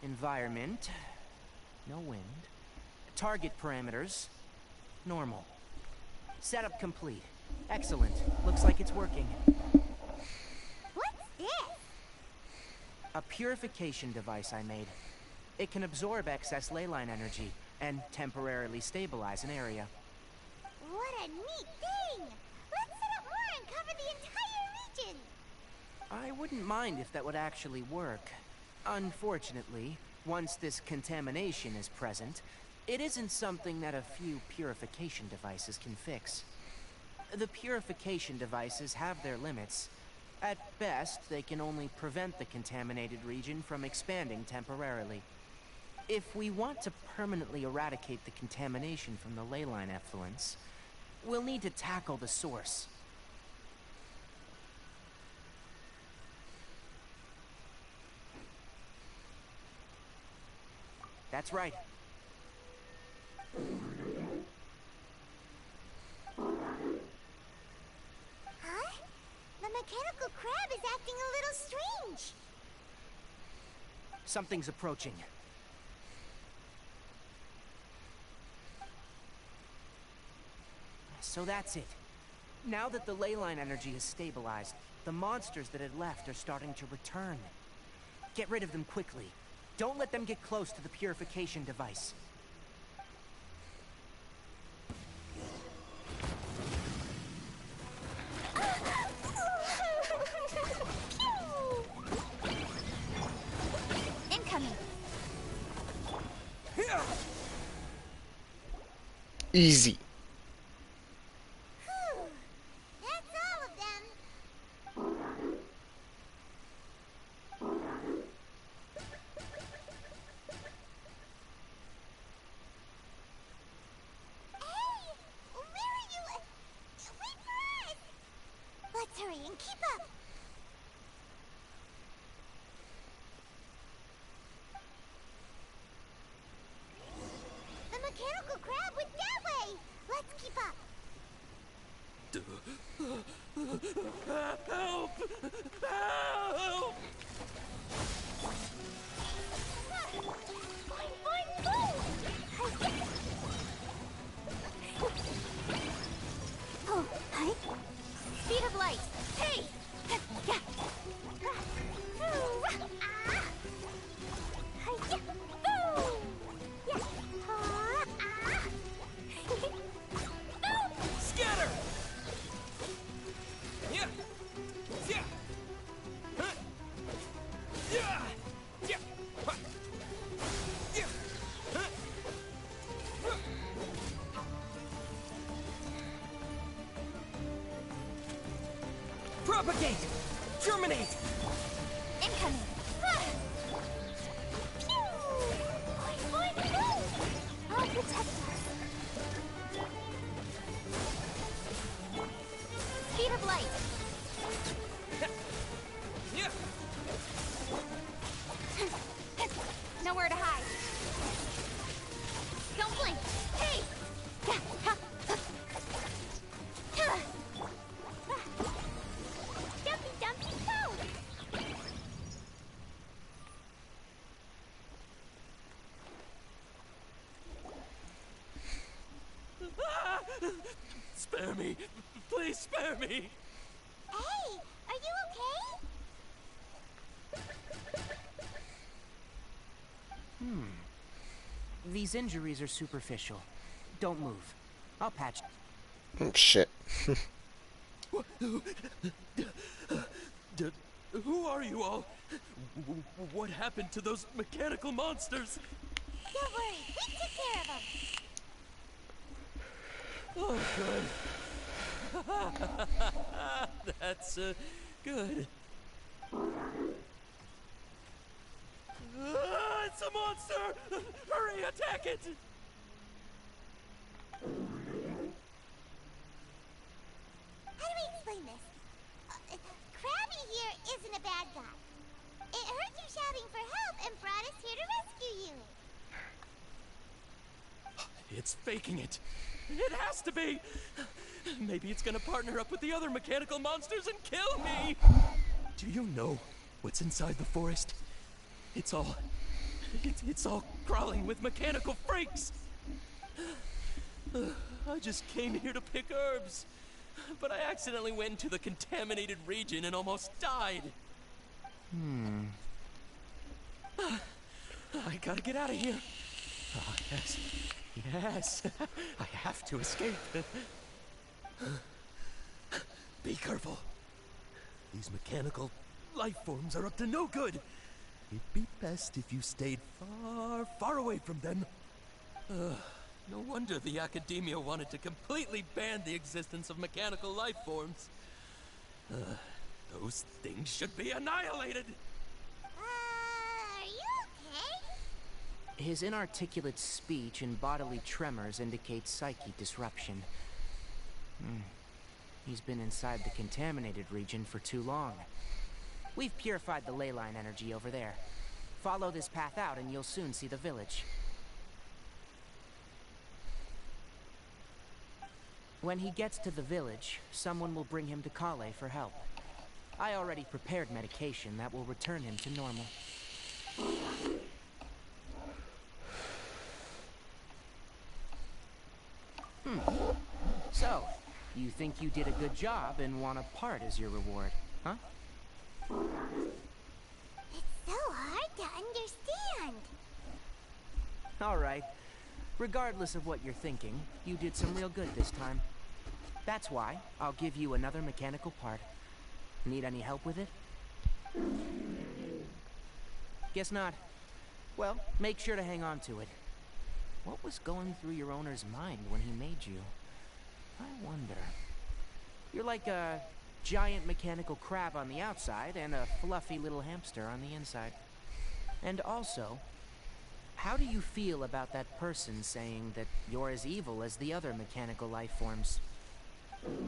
Environment. No wind. Target parameters. Normal. Setup complete. Excellent. Looks like it's working. What's this? A purification device I made. It can absorb excess leyline energy and temporarily stabilize an area. What a neat thing! Let's set up more and cover the entire region! I wouldn't mind if that would actually work. Unfortunately, once this contamination is present, it isn't something that a few purification devices can fix. The purification devices have their limits. At best, they can only prevent the contaminated region from expanding temporarily. If we want to permanently eradicate the contamination from the leyline effluence, we'll need to tackle the source. That's right. Huh? The mechanical crab is acting a little strange. Something's approaching. So that's it. Now that the ley line energy has stabilized, the monsters that had left are starting to return. Get rid of them quickly. Don't let them get close to the purification device. Incoming. Easy. That's all of them. Hey! Where are you? Wait for us! Let's hurry and keep up. The mechanical crab went that way. Let's keep up. Help! Help! Boing, boing, boom! Oh, hi. Speed of light. Hey! Yeah. Scatter! Yeah! Yeah! Huh! Yeah! Yeah! Huh! Yeah! Huh! Huh! Propagate! Germinate! Incoming. Pew! Boing, boing, boom! I'll protect us. Speed of light. Yeah! Nowhere to hide. Don't blink. Hey! Dumpy, dumpy, go! Ah! Spare me! Please spare me! Hey, are you okay? These injuries are superficial. Don't move. I'll patch. Oh, shit. Who are you all? What happened to those mechanical monsters? Don't worry, we took care of them. Oh, good. That's, good. It's a monster! Hurry, attack it! How do we explain this? Krabby here isn't a bad guy. It heard you shouting for help and brought us here to rescue you. It's faking it. It has to be. Maybe it's gonna partner up with the other mechanical monsters and kill me. Do you know what's inside the forest? It's all crawling with mechanical freaks. I just came here to pick herbs, but I accidentally went into the contaminated region and almost died. I gotta get out of here. Oh, yes. Yes. I have to escape. Be careful. These mechanical life forms are up to no good. It'd be best if you stayed far, far away from them. No wonder the Academia wanted to completely ban the existence of mechanical life forms. Those things should be annihilated. Are you okay? His inarticulate speech and bodily tremors indicate psyche disruption. He's been inside the contaminated region for too long. We've purified the ley line energy over there. Follow this path out and you'll soon see the village. When he gets to the village, someone will bring him to Klee for help. I already prepared medication that will return him to normal. So, You think you did a good job and want a part as your reward, huh? It's so hard to understand. Alright. Regardless of what you're thinking, you did some real good this time. That's why I'll give you another mechanical part. Need any help with it? Guess not. Well, make sure to hang on to it. What was going through your owner's mind when he made you? I wonder. You're like a giant mechanical crab on the outside and a fluffy little hamster on the inside. And also, how do you feel about that person saying that you're as evil as the other mechanical life forms? Okay,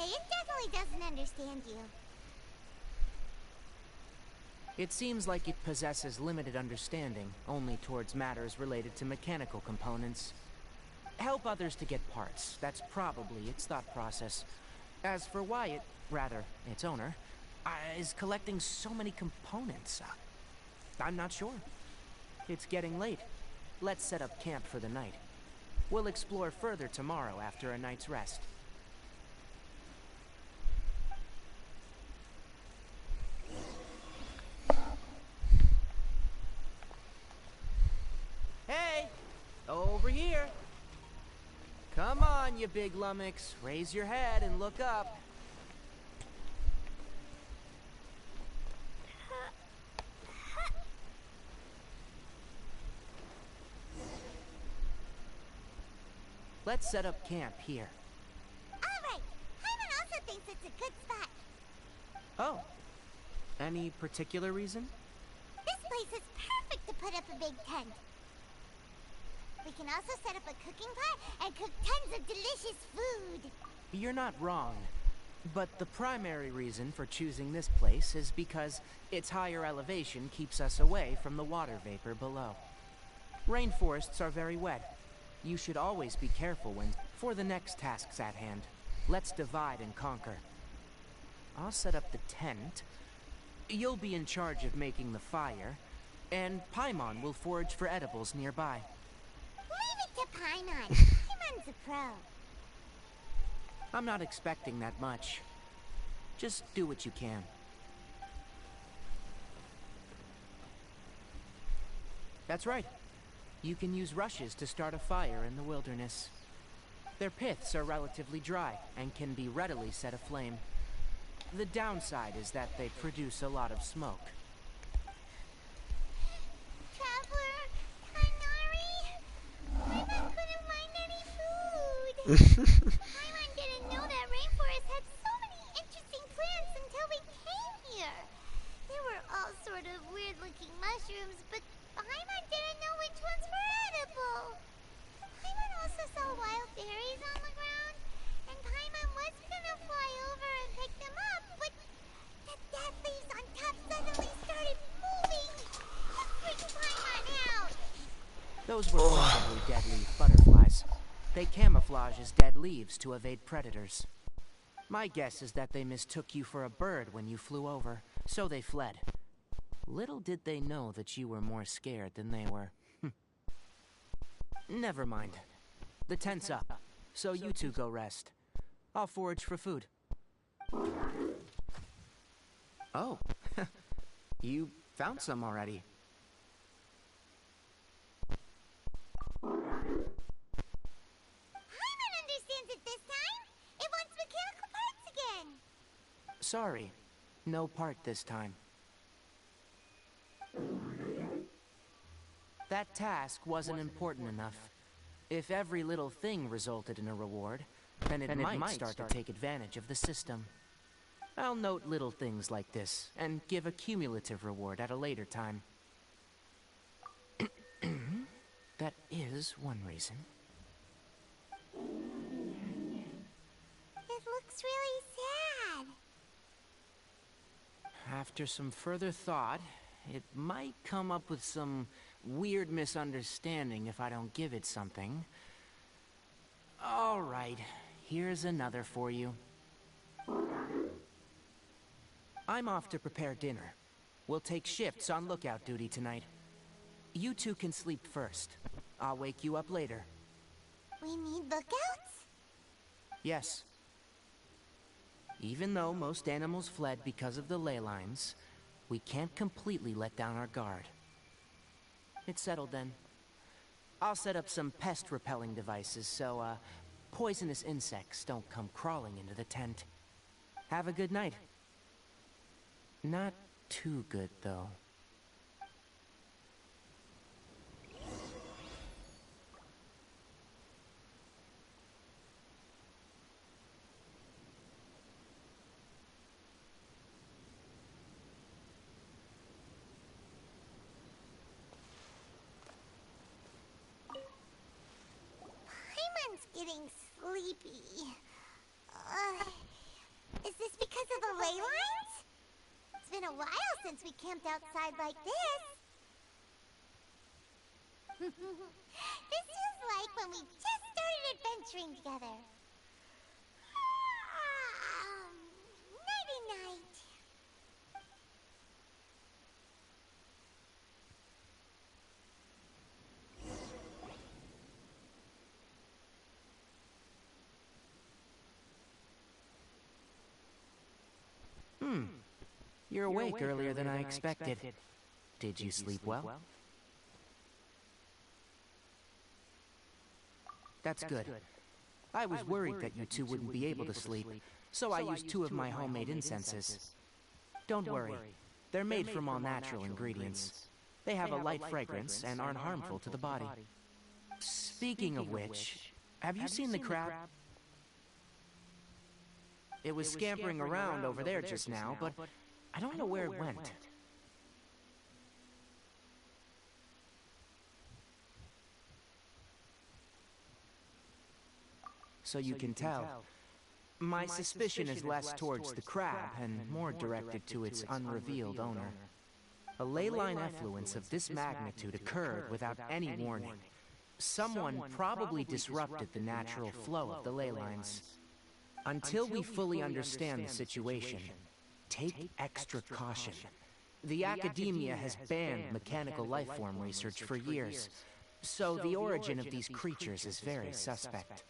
it definitely doesn't understand you. It seems like it possesses limited understanding, only towards matters related to mechanical components. Help others to get parts, that's probably its thought process. As for why it, rather, its owner, is collecting so many components, I'm not sure. It's getting late. Let's set up camp for the night. We'll explore further tomorrow after a night's rest. Hey! Over here! Come on, you big lummox. Raise your head and look up. Let's set up camp here. Alright, Hyman also thinks it's a good spot. Oh. Any particular reason? This place is perfect to put up a big tent. We can also set up a cooking pot and cook tons of delicious food. You're not wrong. But the primary reason for choosing this place is because its higher elevation keeps us away from the water vapor below. Rainforests are very wet. You should always be careful when... For the next tasks at hand, let's divide and conquer. I'll set up the tent. You'll be in charge of making the fire. And Paimon will forage for edibles nearby. Leave it to Paimon. Paimon's a pro. I'm not expecting that much. Just do what you can. That's right. You can use rushes to start a fire in the wilderness. Their piths are relatively dry and can be readily set aflame. The downside is that they produce a lot of smoke. Traveler, Kanari, Paimon couldn't find any food. Paimon didn't know that rainforest had so many interesting plants until we came here. There were all sort of weird-looking mushrooms, but Paimon didn't know which ones were edible. Paimon also saw wild berries on the ground, and Paimon was gonna fly over and pick them up, but the dead leaves on top suddenly started moving. It freaked Paimon out. Those were probably dead leaf butterflies. They camouflage as dead leaves to evade predators. My guess is that they mistook you for a bird when you flew over, so they fled. Little did they know that you were more scared than they were. Never mind. The tent's up, so you two go rest. I'll forage for food. Oh, you found some already. Paimon understands it this time. It wants mechanical parts again. Sorry, no part this time. That task wasn't important enough. If every little thing resulted in a reward, then it might start to take advantage of the system. I'll note little things like this, and give a cumulative reward at a later time. That is one reason. It looks really sad. After some further thought, it might come up with some weird misunderstanding if I don't give it something. All right, here's another for you. I'm off to prepare dinner. We'll take shifts on lookout duty tonight. You two can sleep first. I'll wake you up later. We need lookouts? Yes. Even though most animals fled because of the ley lines, we can't completely let down our guard. It's settled then. I'll set up some pest-repelling devices so, poisonous insects don't come crawling into the tent. Have a good night. Not too good, though. Paimon's getting sleepy. Is this because of the ley lines? It's been a while since we camped outside like this. This is like when we just started adventuring together. Nighty-night. You're awake earlier than I expected. Did you sleep well? That's good. I was worried that you two wouldn't be able to sleep, so I used 2 of my homemade incenses. Don't worry, they're made from all natural ingredients. They have a light fragrance and aren't harmful to the body. Speaking of which, have you seen the crab? It was scampering around over there just now, but I don't know where it went. So you can tell, my suspicion is less towards the crab and more directed to its unrevealed owner. A ley line effluence of this magnitude occurred without any warning. Someone probably disrupted the natural flow of the ley lines. Until we fully understand the situation, take extra caution. The academia has banned mechanical lifeform research for years, so the origin of these creatures is very suspect.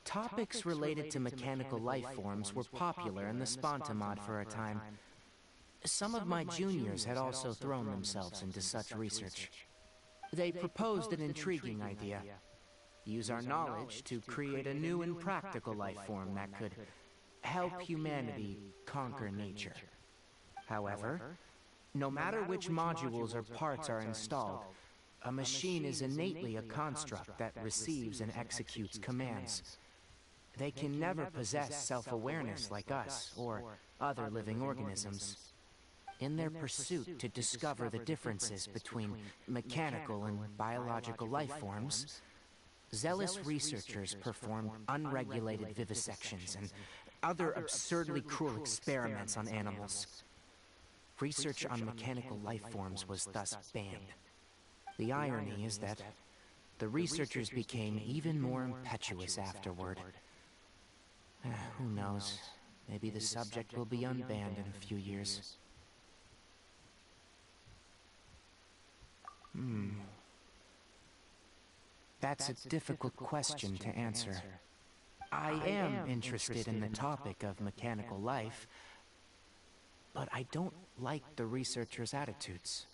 Topics related to mechanical lifeforms were popular in the Spontamod for a time. Some of my juniors had also thrown themselves into such research. They proposed an intriguing idea. Use our knowledge to create a new and practical life form that could help humanity conquer nature. However, no matter which modules or parts are installed, a machine is innately a construct that receives and executes commands. They can never possess self-awareness like us or other living organisms. In their pursuit to discover the differences between mechanical and biological life forms, zealous researchers performed unregulated vivisections and other absurdly cruel experiments on animals. Research on mechanical life forms was thus banned. The irony is that the researchers became even more impetuous afterward. Who knows? Maybe the subject will be unbanned in a few years. That's a difficult question to answer. I am interested in the topic of mechanical life, but I don't like the researchers' attitudes.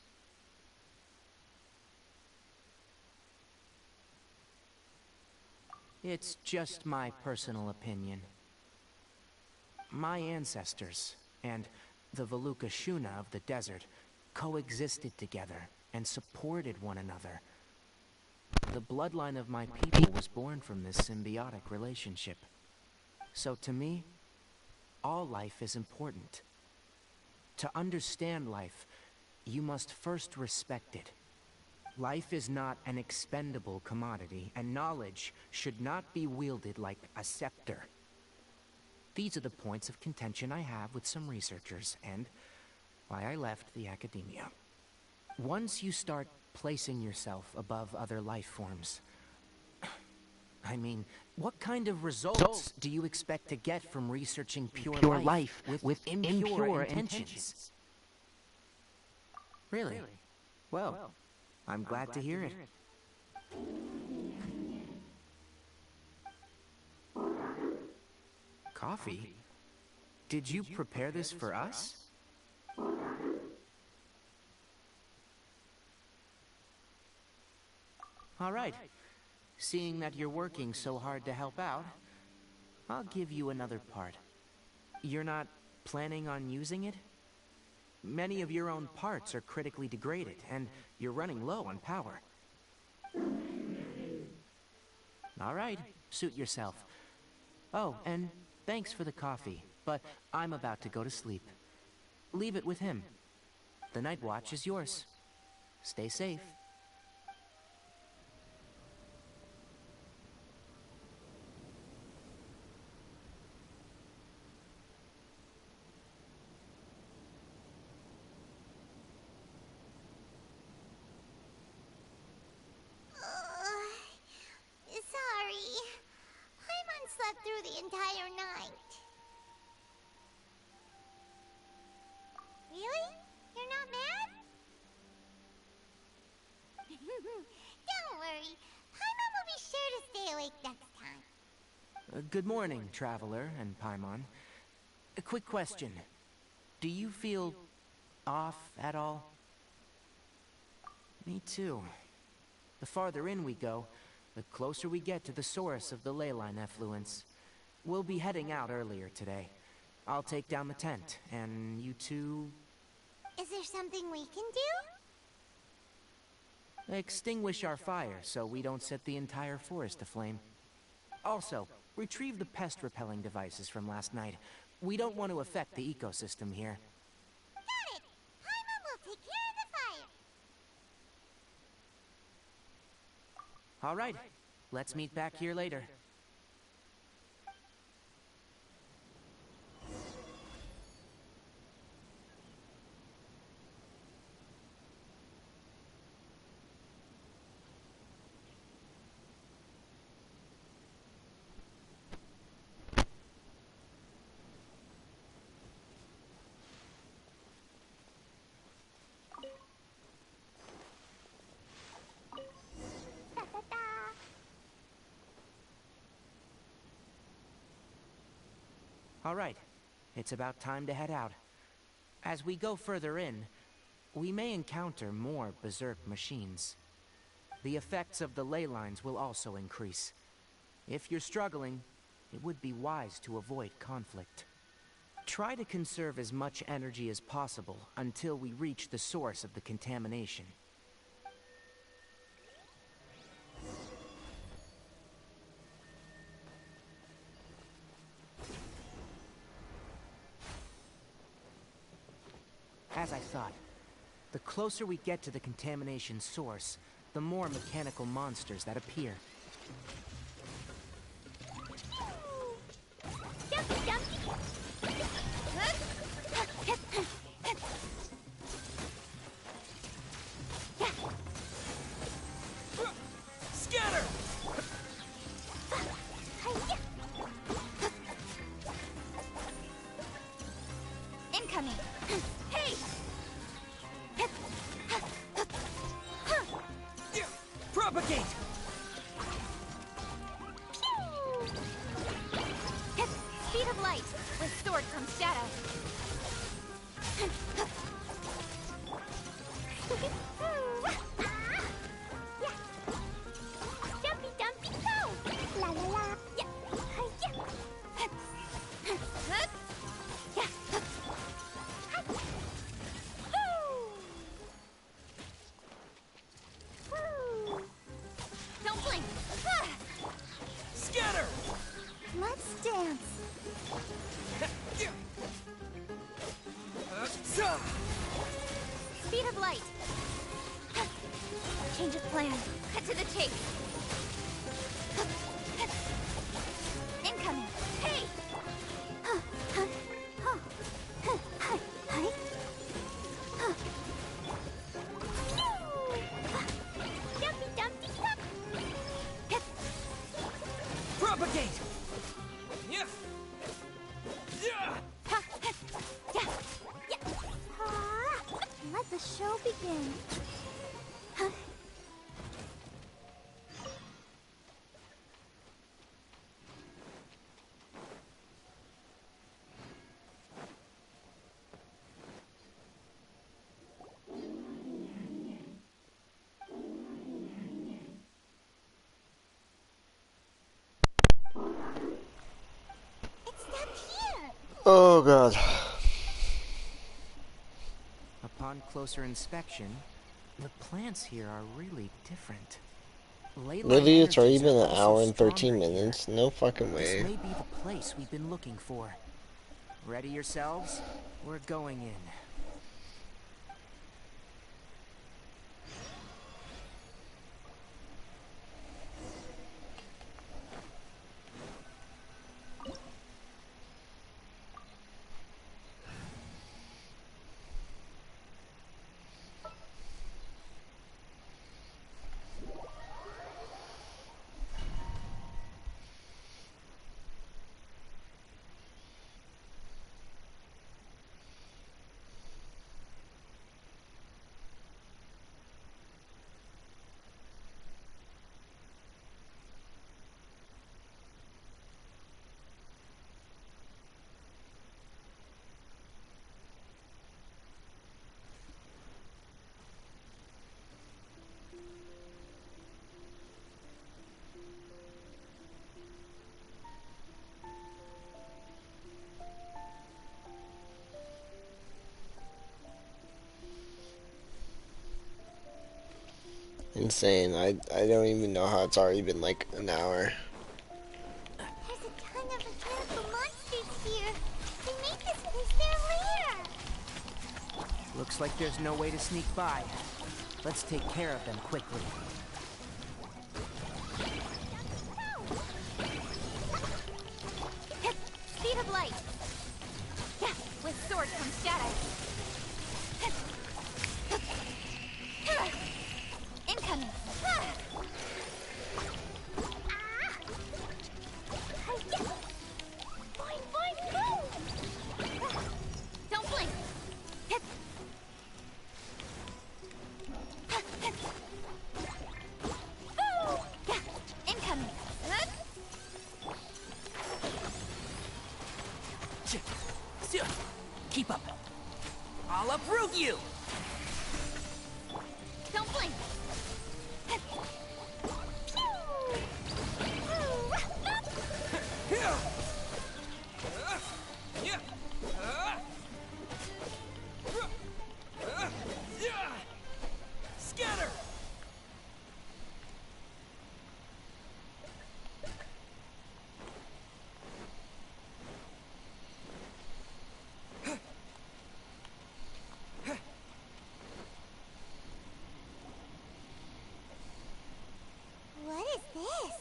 It's just my personal opinion. My ancestors and the Veluca Shuna of the desert coexisted together and supported one another. The bloodline of my people was born from this symbiotic relationship. So to me, all life is important. To understand life, you must first respect it. Life is not an expendable commodity, and knowledge should not be wielded like a scepter. These are the points of contention I have with some researchers, and why I left the academia. Once you start placing yourself above other life forms, I mean, what kind of results do you expect to get from researching pure life with impure intentions? Really? Well, I'm glad to hear it. Coffee? Did you prepare this for us? All right. Seeing that you're working so hard to help out, I'll give you another part. You're not planning on using it? Many of your own parts are critically degraded, and you're running low on power. All right, suit yourself. Oh, and thanks for the coffee, but I'm about to go to sleep. Leave it with him. The night watch is yours. Stay safe. Sorry. Paimon slept through the entire night. Really? You're not mad? Don't worry. Paimon will be sure to stay awake next time. Good morning, Traveler and Paimon. A quick question. Do you feel off at all? Me too. The farther in we go, the closer we get to the source of the ley line effluence. We'll be heading out earlier today. I'll take down the tent, and you two... Is there something we can do? extinguish our fire so we don't set the entire forest aflame. Also, retrieve the pest-repelling devices from last night. We don't want to affect the ecosystem here. Got it! Paimon will take care of the fire. All right, let's meet back here later. All right, it's about time to head out. As we go further in, we may encounter more berserk machines. The effects of the ley lines will also increase. If you're struggling, it would be wise to avoid conflict. Try to conserve as much energy as possible until we reach the source of the contamination. As I thought, the closer we get to the contamination source, the more mechanical monsters that appear. Scatter! Incoming! Hey! Propagate! Speed of light! With sword comes shadow! Jumpy dumpy go! La la la! Yeah! Don't blink! Scatter! Let's dance! Oh god. Upon closer inspection, the plants here are really different. Really, it's already Energies been are an also hour and 13 stronger here. minutes. No fucking This way. may be the place we've been looking for. Ready yourselves? We're going in. Insane. I don't even know how it's already been like an hour. There's a ton of mechanical monsters here. They made this place their lair. Looks like there's no way to sneak by. Let's take care of them quickly. Speed of light. Yeah, with sword comes shadow. Incoming. Boing, boing, boom! Don't blink. Incoming. Keep up. I'll uproot you! Don't blink. Scatter! What is this?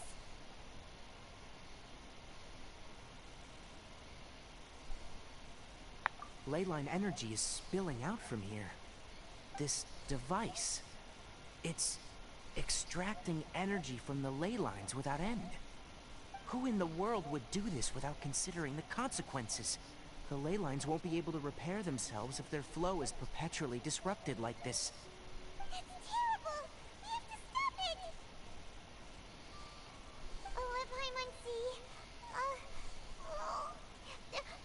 Leyline energy is spilling out from here. This device. It's extracting energy from the ley lines without end. Who in the world would do this without considering the consequences? The ley lines won't be able to repair themselves if their flow is perpetually disrupted like this. It's terrible! We have to stop it! Oh, Paimon see.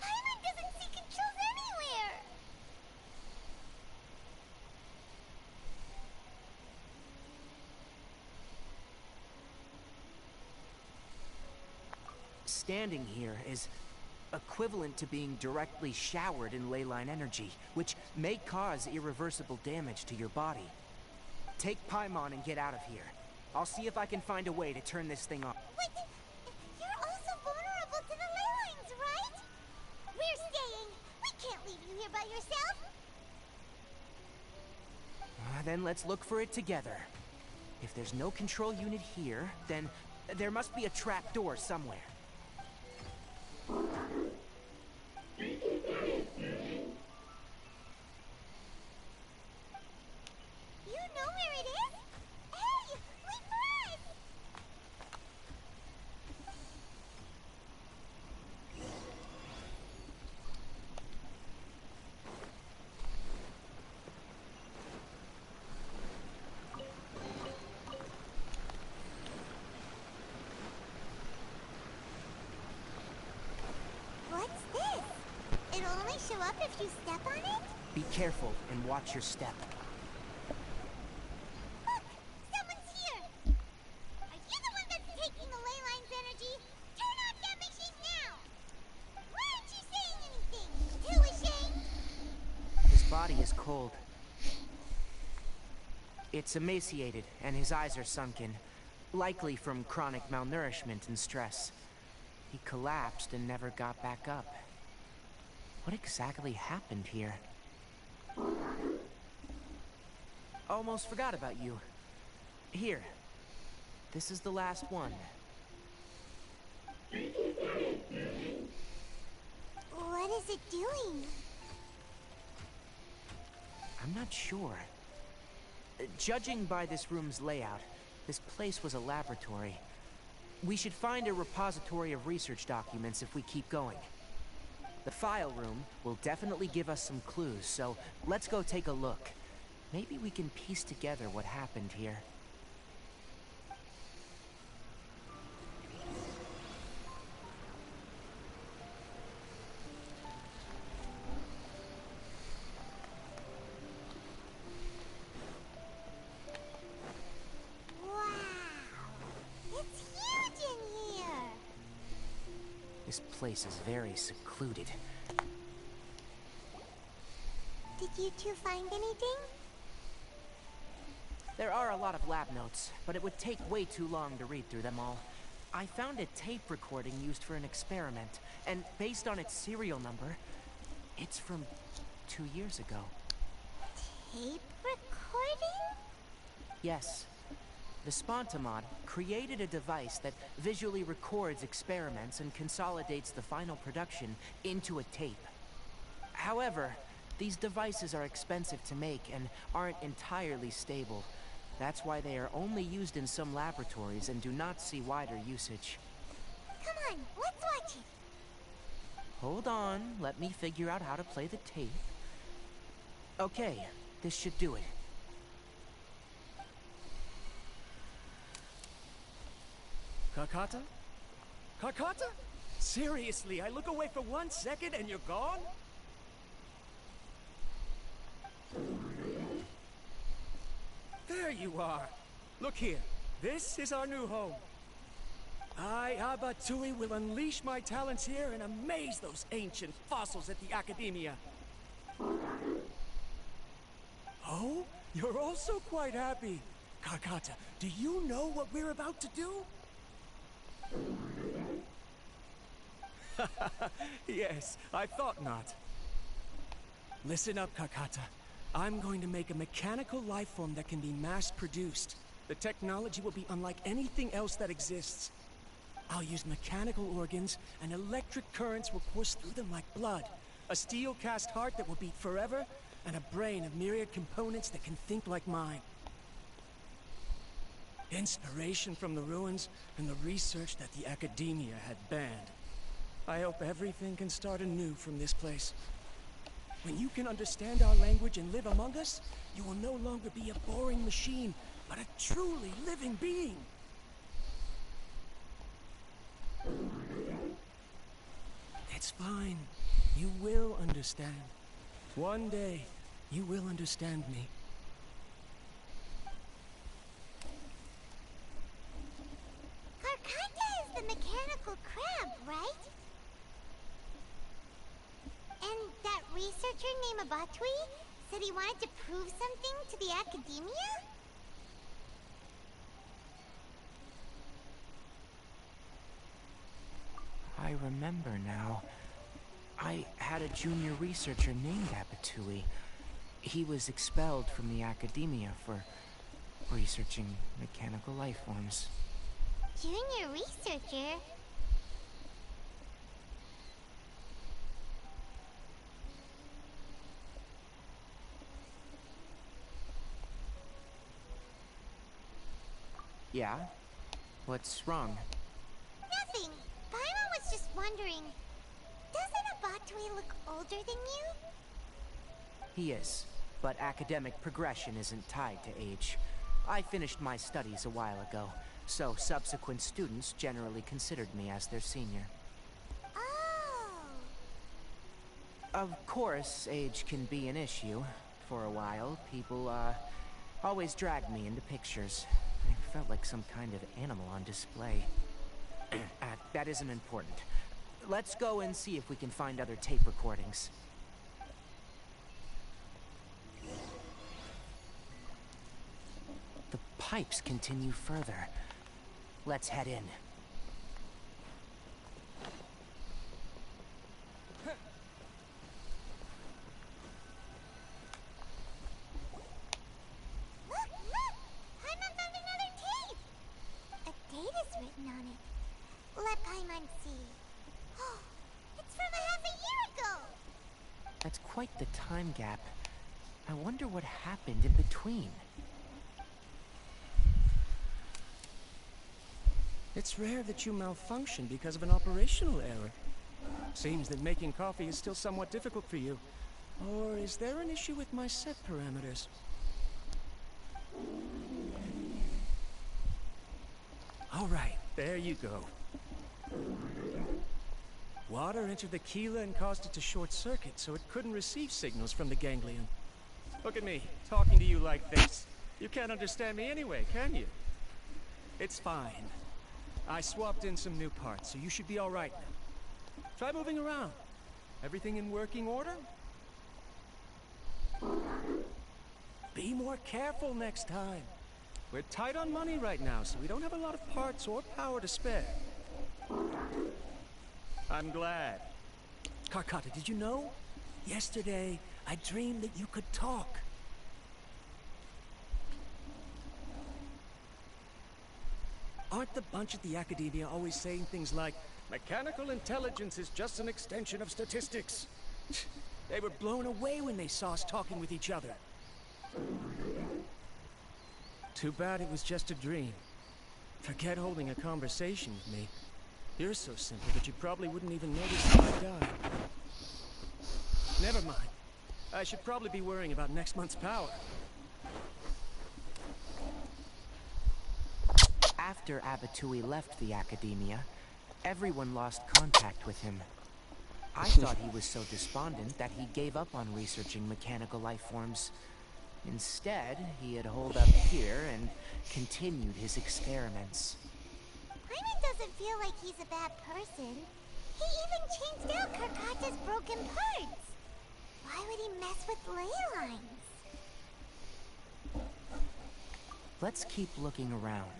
Paimon doesn't see controls anywhere! Standing here is equivalent to being directly showered in leyline energy, which may cause irreversible damage to your body. Take Paimon and get out of here. I'll see if I can find a way to turn this thing off. But you're also vulnerable to the ley lines, right? We're staying. We can't leave you here by yourself. Then let's look for it together. If there's no control unit here, then there must be a trap door somewhere. You know where it is? Hey, wait for us! What's this? It'll only show up if you step on it? Be careful and watch your step. Look! Someone's here! Are you the one that's taking the ley line's energy? Turn off that machine now! Why aren't you saying anything? is cold. It's emaciated, and his eyes are sunken, likely from chronic malnourishment and stress. He collapsed and never got back up. What exactly happened here? Almost forgot about you. Here. This is the last one. What is it doing? I'm not sure. Judging by this room's layout, this place was a laboratory. We should find a repository of research documents if we keep going. The file room will definitely give us some clues, so let's go take a look. Maybe we can piece together what happened here. This place is very secluded. Did you two find anything? There are a lot of lab notes, but it would take way too long to read through them all. I found a tape recording used for an experiment, and based on its serial number, it's from 2 years ago. Tape recording? Yes. The Spontamod created a device that visually records experiments and consolidates the final production into a tape. However, these devices are expensive to make and aren't entirely stable. That's why they are only used in some laboratories and do not see wider usage. Come on, let's watch it. Hold on, let me figure out how to play the tape. Okay, this should do it. Kakata? Kakata? Seriously, I look away for 1 second and you're gone? There you are. Look here. This is our new home. I, Abatui, will unleash my talents here and amaze those ancient fossils at the Academia. Oh? You're also quite happy. Kakata, do you know what we're about to do? Yes, I thought not. Listen up, Kakata. I'm going to make a mechanical life form that can be mass-produced. The technology will be unlike anything else that exists. I'll use mechanical organs, and electric currents will course through them like blood. A steel-cast heart that will beat forever, and a brain of myriad components that can think like mine. Inspiration from the ruins and the research that the Academia had banned. I hope everything can start anew from this place. When you can understand our language and live among us, you will no longer be a boring machine, but a truly living being. It's fine. You will understand. One day, you will understand me. Karkanta is the mechanical crab, right? And that researcher named Abatui said he wanted to prove something to the Academia? I remember now. I had a junior researcher named Abatui. He was expelled from the Academia for researching mechanical life forms. Junior researcher? Yeah? What's wrong? Nothing. Paimon was just wondering, doesn't Abatui look older than you? He is, but academic progression isn't tied to age. I finished my studies a while ago, so subsequent students generally considered me as their senior. Oh. Of course, age can be an issue. For a while, people, always dragged me into pictures. I felt like some kind of animal on display. That isn't important. Let's go and see if we can find other tape recordings. pipes continue further. Let's head in. Look! Paimon found another tape! A date is written on it. Let Paimon see. It's from a half a year ago! That's quite the time gap. I wonder what happened in between. It's rare that you malfunction because of an operational error. Seems that making coffee is still somewhat difficult for you. Or is there an issue with my set parameters? All right, there you go. Water entered the Keela and caused it to short circuit, so it couldn't receive signals from the ganglion. Look at me, talking to you like this. You can't understand me anyway, can you? It's fine. I swapped in some new parts, so you should be all right now. Try moving around. Everything in working order? Be more careful next time. We're tight on money right now, so we don't have a lot of parts or power to spare. I'm glad. Karkata, did you know? Yesterday, I dreamed that you could talk. Aren't the bunch at the Academia always saying things like, mechanical intelligence is just an extension of statistics? They were blown away when they saw us talking with each other. Too bad it was just a dream. Forget holding a conversation with me. You're so simple that you probably wouldn't even notice if I died. Never mind. I should probably be worrying about next month's power. After Abatui left the Academia, everyone lost contact with him. I thought he was so despondent that he gave up on researching mechanical life forms. Instead, he had holed up here and continued his experiments. Paimon doesn't feel like he's a bad person. He even changed out Karkata's broken parts. Why would he mess with ley lines? Let's keep looking around.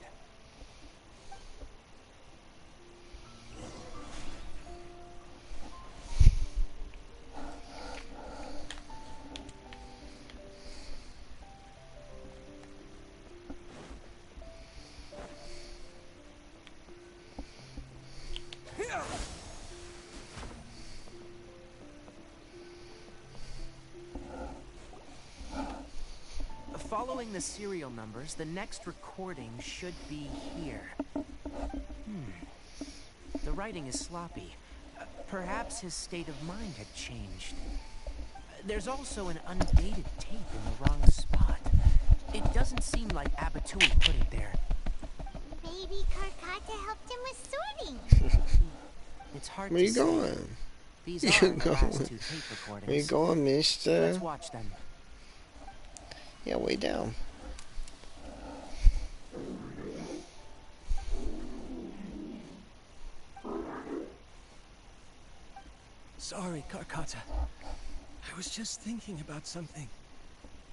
Following the serial numbers, the next recording should be here. The writing is sloppy. Perhaps his state of mind had changed. There's also an undated tape in the wrong spot. It doesn't seem like Abatui put it there. Maybe Karkata helped him with sorting. It's hard Where to you say. going? These You are the last going? two tape recordings. Where you going, mister? Let's watch them. Yeah, way down. Sorry, Karkata. I was just thinking about something.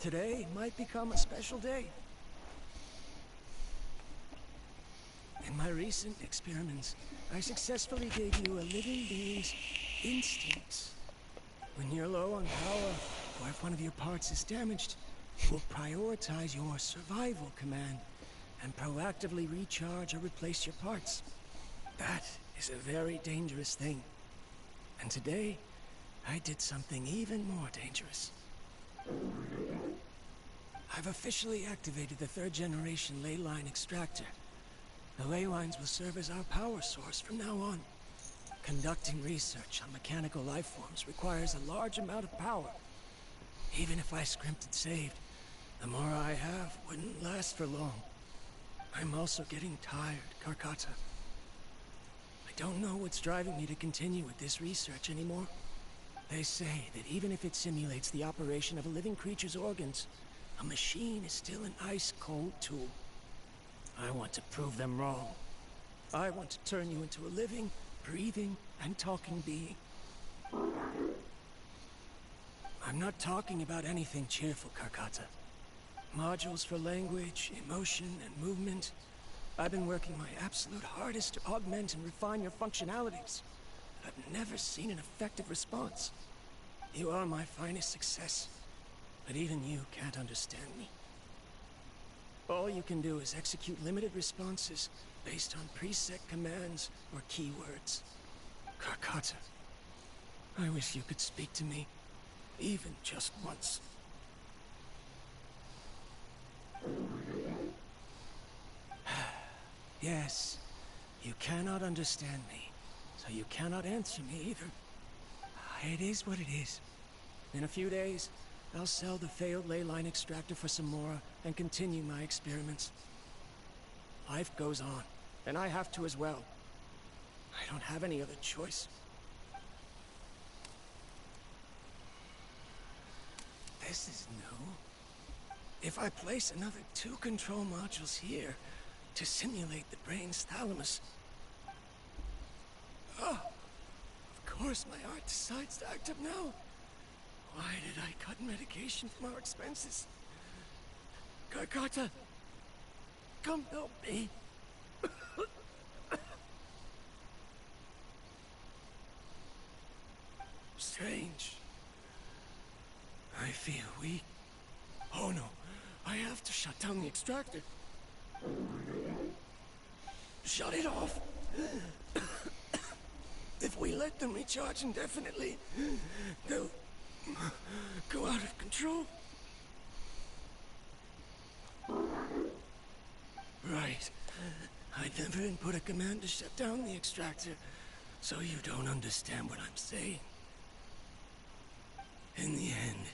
Today might become a special day. In my recent experiments, I successfully gave you a living being's instincts. When you're low on power, or if one of your parts is damaged, it will prioritize your survival command and proactively recharge or replace your parts. That is a very dangerous thing. And today, I did something even more dangerous. I've officially activated the third-generation ley line extractor. The ley lines will serve as our power source from now on. Conducting research on mechanical life forms requires a large amount of power. Even if I scrimped and saved, the more I have wouldn't last for long. I'm also getting tired, Karkata. I don't know what's driving me to continue with this research anymore. They say that even if it simulates the operation of a living creature's organs, a machine is still an ice-cold tool. I want to prove them wrong. I want to turn you into a living, breathing, and talking being. I'm not talking about anything cheerful, Karkata. Modules for language, emotion, and movement. I've been working my absolute hardest to augment and refine your functionalities. But I've never seen an effective response. You are my finest success, but even you can't understand me. All you can do is execute limited responses based on preset commands or keywords. Karkata, I wish you could speak to me, even just once. Yes, you cannot understand me, so you cannot answer me either. It is what it is. In a few days, I'll sell the failed ley line extractor for some more and continue my experiments. Life goes on, and I have to as well. I don't have any other choice. This is new. If I place another 2 control modules here to simulate the brain's thalamus... Oh, of course my heart decides to act up now. Why did I cut medication from our expenses? Karkata, come help me. Strange. I feel weak. Oh no, I have to shut down the extractor. Shut it off. If we let them recharge indefinitely, they'll go out of control. Right. I never input a command to shut down the extractor, so you don't understand what I'm saying. In the end,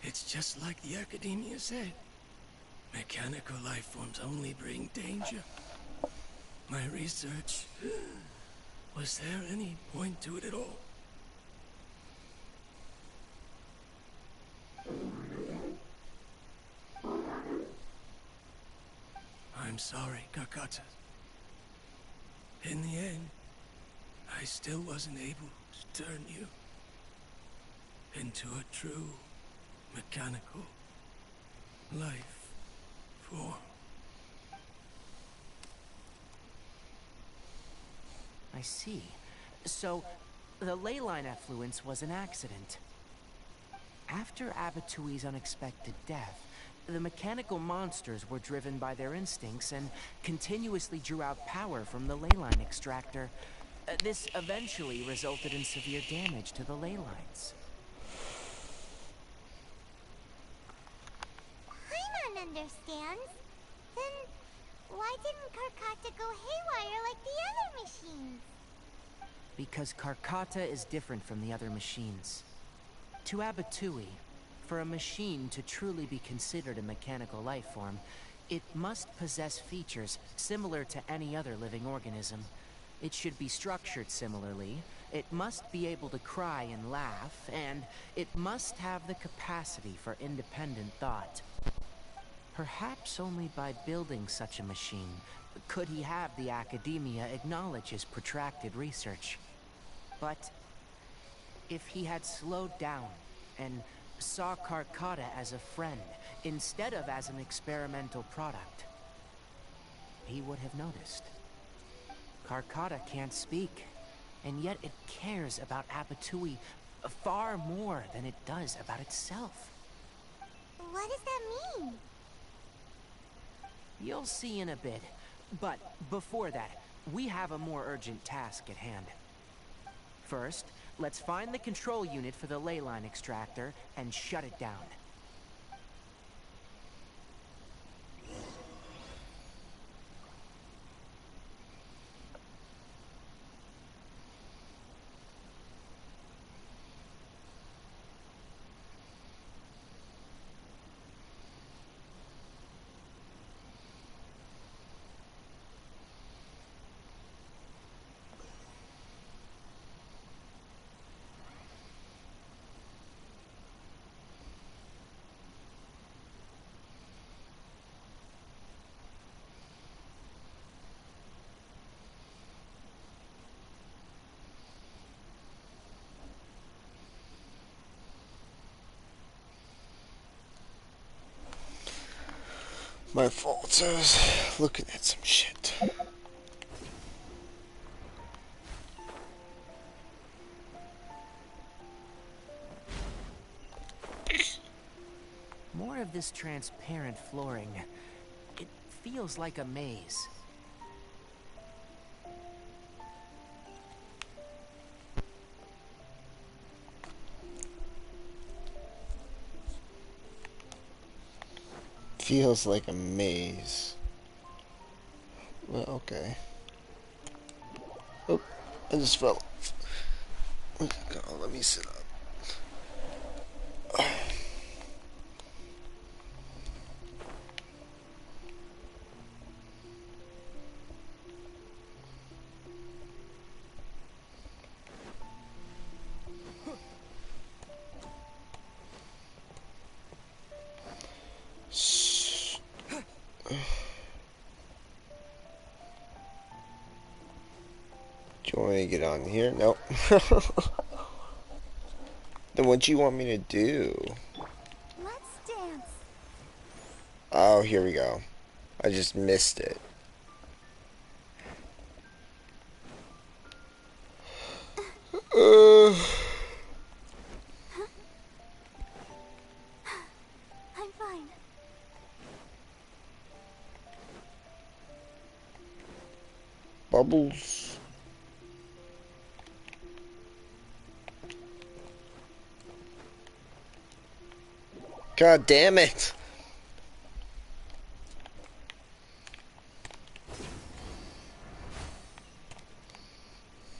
it's just like the Academia said. Mechanical life forms only bring danger. My research... Was there any point to it at all? I'm sorry, Karkata. In the end, I still wasn't able to turn you into a true mechanical life form. I see. So, the ley line effluence was an accident. After Abatui's unexpected death, the mechanical monsters were driven by their instincts and continuously drew out power from the ley line extractor. This eventually resulted in severe damage to the ley lines. Paimon understands. Then why didn't Karkata go haywire like the other machines? Because Karkata is different from the other machines. To Abatui, for a machine to truly be considered a mechanical life form, it must possess features similar to any other living organism. It should be structured similarly, it must be able to cry and laugh, and it must have the capacity for independent thought. Perhaps only by building such a machine could he have the Academia acknowledge his protracted research. But if he had slowed down and saw Karkata as a friend instead of as an experimental product, he would have noticed. Karkata can't speak, and yet it cares about Abatui far more than it does about itself. What does that mean? You'll see in a bit, but before that, we have a more urgent task at hand. First, let's find the control unit for the ley line extractor and shut it down. My fault. I was looking at some shit. More of this transparent flooring. It feels like a maze. Feels like a maze. Well, okay. Oh, I just fell off. Oh, let me sit up. Do you want me to get on here? Nope. Then what do you want me to do? Let's dance. Oh, here we go. I just missed it. I'm fine. Bubbles. God damn it.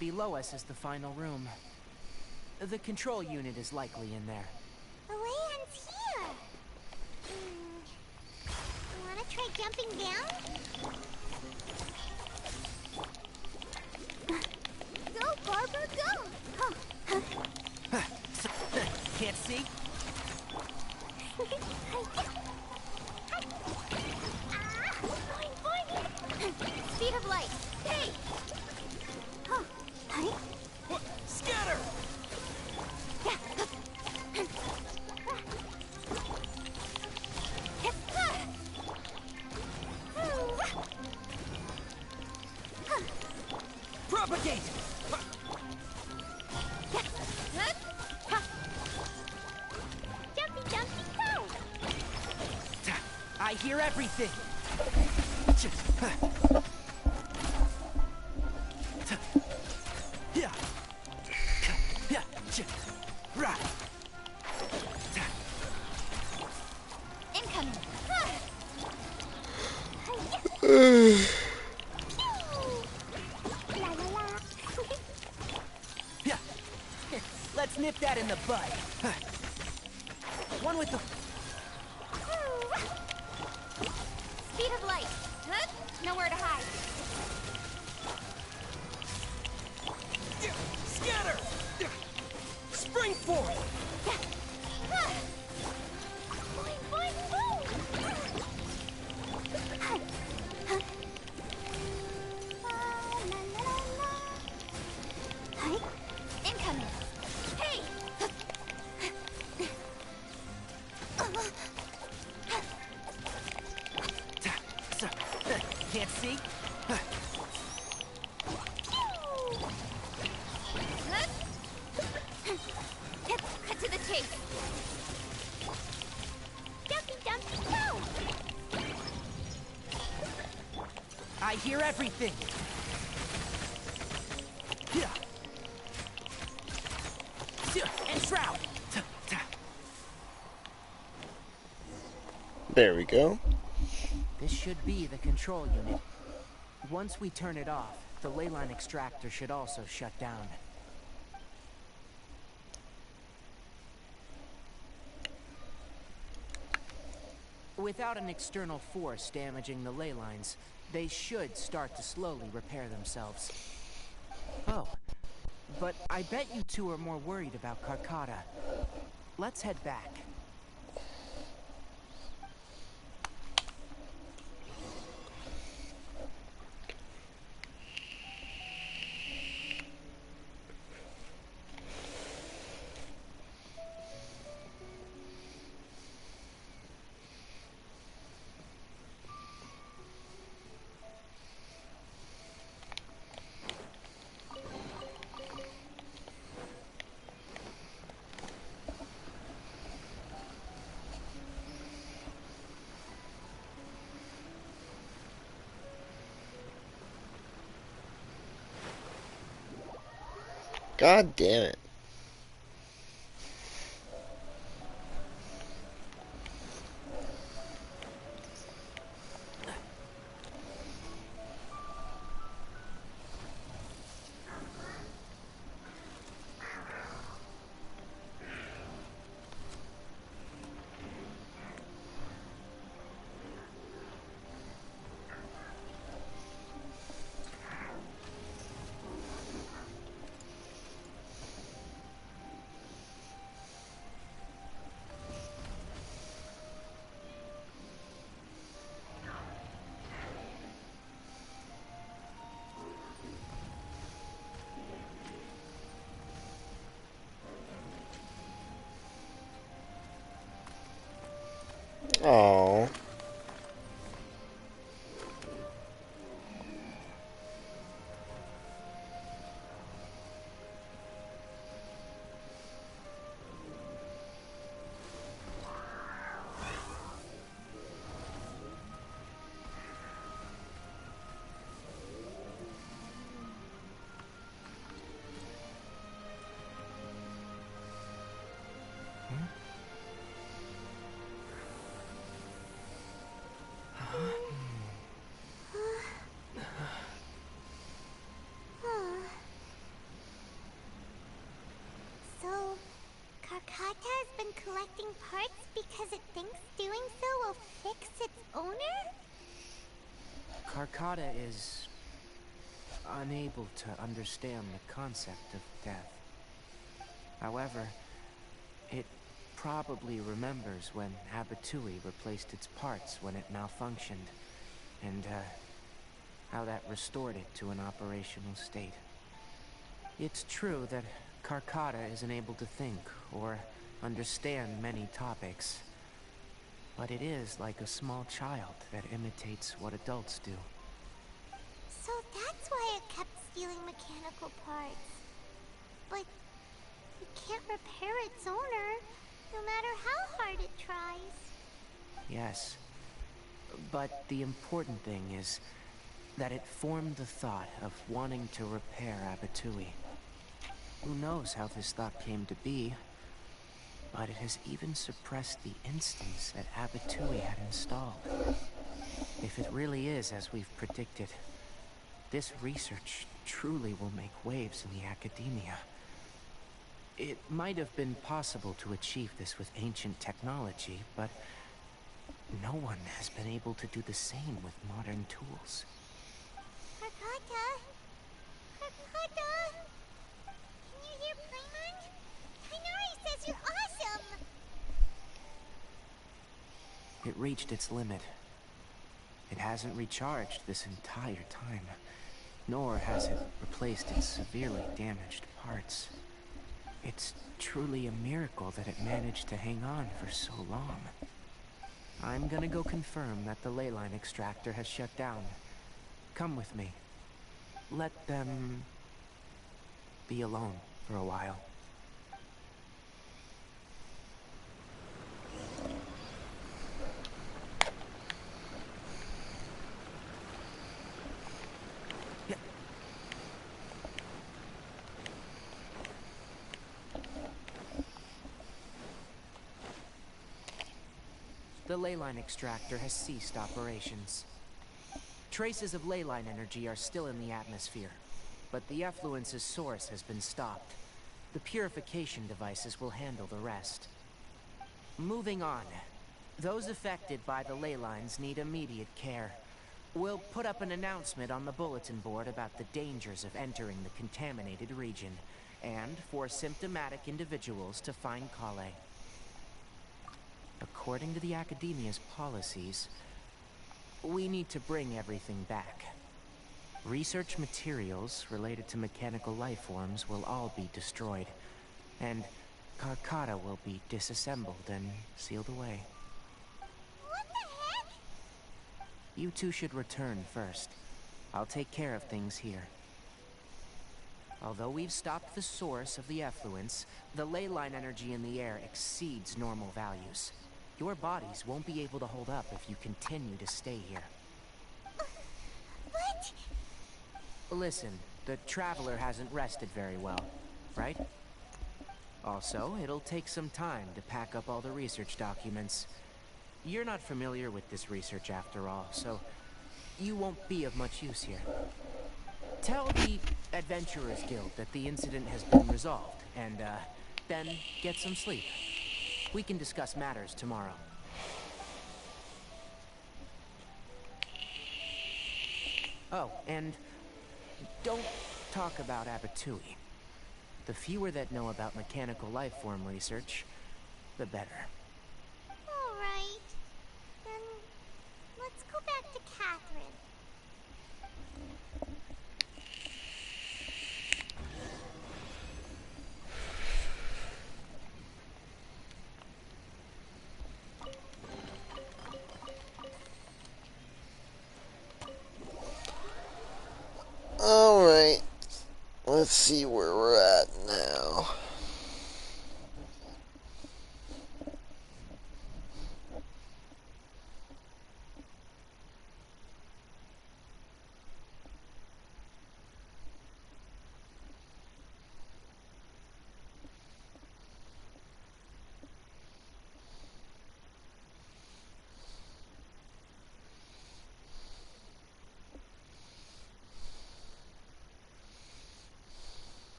Below us is the final room. The control unit is likely in there. The land's here. Wanna try jumping down? Go, Barbara, go! Can't see? Speed of light. Hey! What? Scatter! Propagate! Jumpy, jumpy, go! I hear everything. Incoming. La la la. Let's nip that in the bud. One with the... Speed of light. Nowhere to hide. Scatter! Spring forth! Boing, boing, boom! La, la, la, la. Hi. Incoming. Hey! Can't see? Cut to the chase. Jumpy, jumpy, go! I hear everything. And shroud. There we go. This should be the control unit. Once we turn it off, the ley line extractor should also shut down. Without an external force damaging the ley lines, they should start to slowly repair themselves. Oh, but I bet you two are more worried about Carcata. Let's head back. God damn it. Oh. So, Karkata has been collecting parts because it thinks doing so will fix its owner? Karkata is unable to understand the concept of death. However, it probably remembers when Abatui replaced its parts when it malfunctioned, and how that restored it to an operational state. It's true that Karkata isn't able to think or understand many topics, but it is like a small child that imitates what adults do. So that's why it kept stealing mechanical parts. But it can't repair its owner, no matter how hard it tries. Yes, but the important thing is that it formed the thought of wanting to repair Abatui. Who knows how this thought came to be, but it has even suppressed the instance that Abatui had installed. If it really is as we've predicted, this research truly will make waves in the academia. It might have been possible to achieve this with ancient technology, but no one has been able to do the same with modern tools. Karkata? Karkata? Can you hear Paimon? Kainari says you're awesome! It reached its limit. It hasn't recharged this entire time, nor has it replaced its severely damaged parts. It's truly a miracle that it managed to hang on for so long. I'm gonna go confirm that the ley line extractor has shut down. Come with me. Let them be alone for a while. The ley line extractor has ceased operations. Traces of ley line energy are still in the atmosphere, but the effluence's source has been stopped. The purification devices will handle the rest. Moving on. Those affected by the ley lines need immediate care. We'll put up an announcement on the bulletin board about the dangers of entering the contaminated region, and for symptomatic individuals to find Klee. According to the Academia's policies, we need to bring everything back. Research materials related to mechanical life forms will all be destroyed, and Karkata will be disassembled and sealed away. What the heck? You two should return first. I'll take care of things here. Although we've stopped the source of the effluence, the ley line energy in the air exceeds normal values. Your bodies won't be able to hold up if you continue to stay here. But... Listen, the Traveler hasn't rested very well. right? Also, it'll take some time to pack up all the research documents. You're not familiar with this research after all, so you won't be of much use here. Tell the Adventurers Guild that the incident has been resolved, and, then get some sleep. We can discuss matters tomorrow. Oh, and don't talk about Abatui. The fewer that know about mechanical life form research, the better. Alright. Then let's go back to Catherine. Alright. Let's see where we're at now.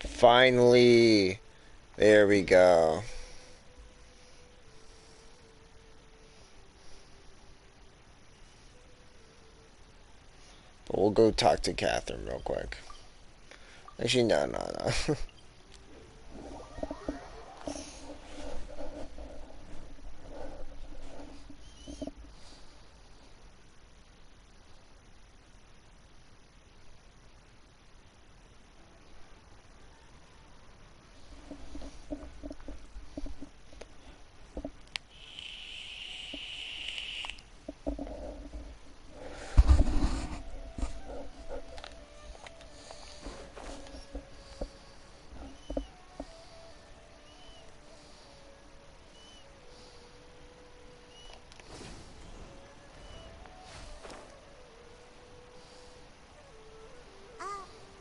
Finally. There we go. But we'll go talk to Catherine real quick. Actually, no.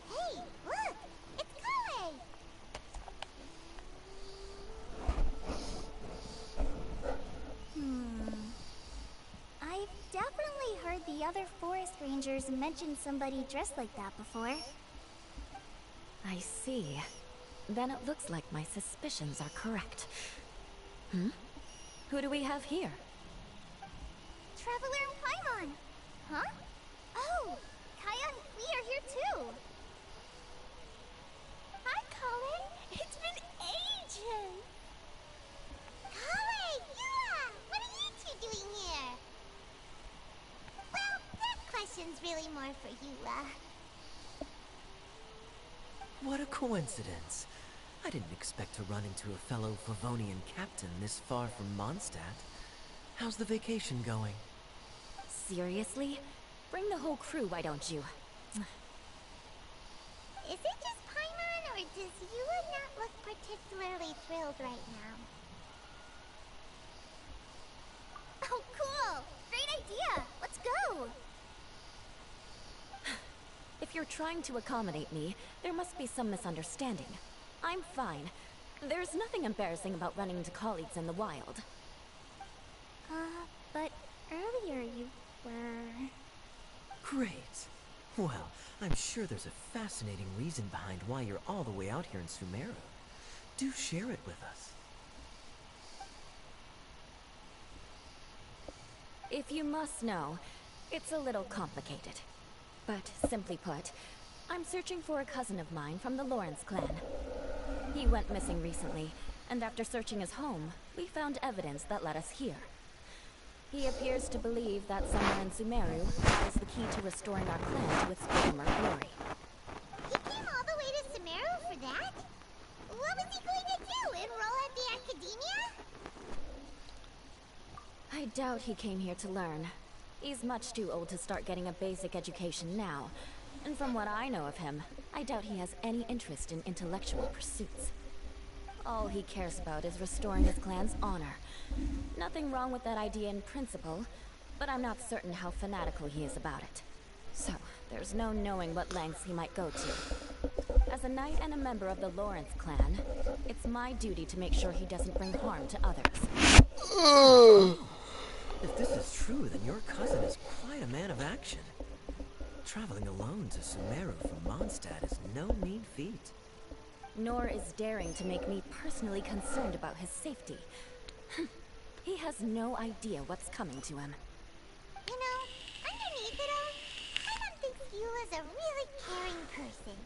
Hey, look! It's Klee! I've definitely heard the other forest rangers mention somebody dressed like that before. I see. Then it looks like my suspicions are correct. Who do we have here? Traveler and Paimon! Huh? Oh! Kaya and Klee are here too! Hi, Colin. It's been ages. Klee! Yeah! What are you two doing here? Well, that question's really more for you, What a coincidence. I didn't expect to run into a fellow Favonian captain this far from Mondstadt. How's the vacation going? Seriously? Bring the whole crew, why don't you? Is it just Paimon, or does Yua not look particularly thrilled right now? Oh, cool! Great idea! Let's go! If you're trying to accommodate me, there must be some misunderstanding. I'm fine. There's nothing embarrassing about running into colleagues in the wild. But earlier you were... Great. Well, I'm sure there's a fascinating reason behind why you're all the way out here in Sumeru. Do share it with us. If you must know, it's a little complicated. But simply put, I'm searching for a cousin of mine from the Lawrence clan. He went missing recently, and after searching his home, we found evidence that led us here. He appears to believe that somewhere in Sumeru lies the key to restoring our clan to its former glory. He came all the way to Sumeru for that? What was he going to do? Enroll at the Academia? I doubt he came here to learn. He's much too old to start getting a basic education now. And from what I know of him, I doubt he has any interest in intellectual pursuits. All he cares about is restoring his clan's honor. Nothing wrong with that idea in principle, but I'm not certain how fanatical he is about it. So, there's no knowing what lengths he might go to. As a knight and a member of the Lawrence clan, it's my duty to make sure he doesn't bring harm to others. If this is true, then your cousin is quite a man of action. Traveling alone to Sumeru from Mondstadt is no mean feat. Nor is daring to make me personally concerned about his safety. He has no idea what's coming to him. You know, underneath it all, Paimon thinks Eula's a really caring person.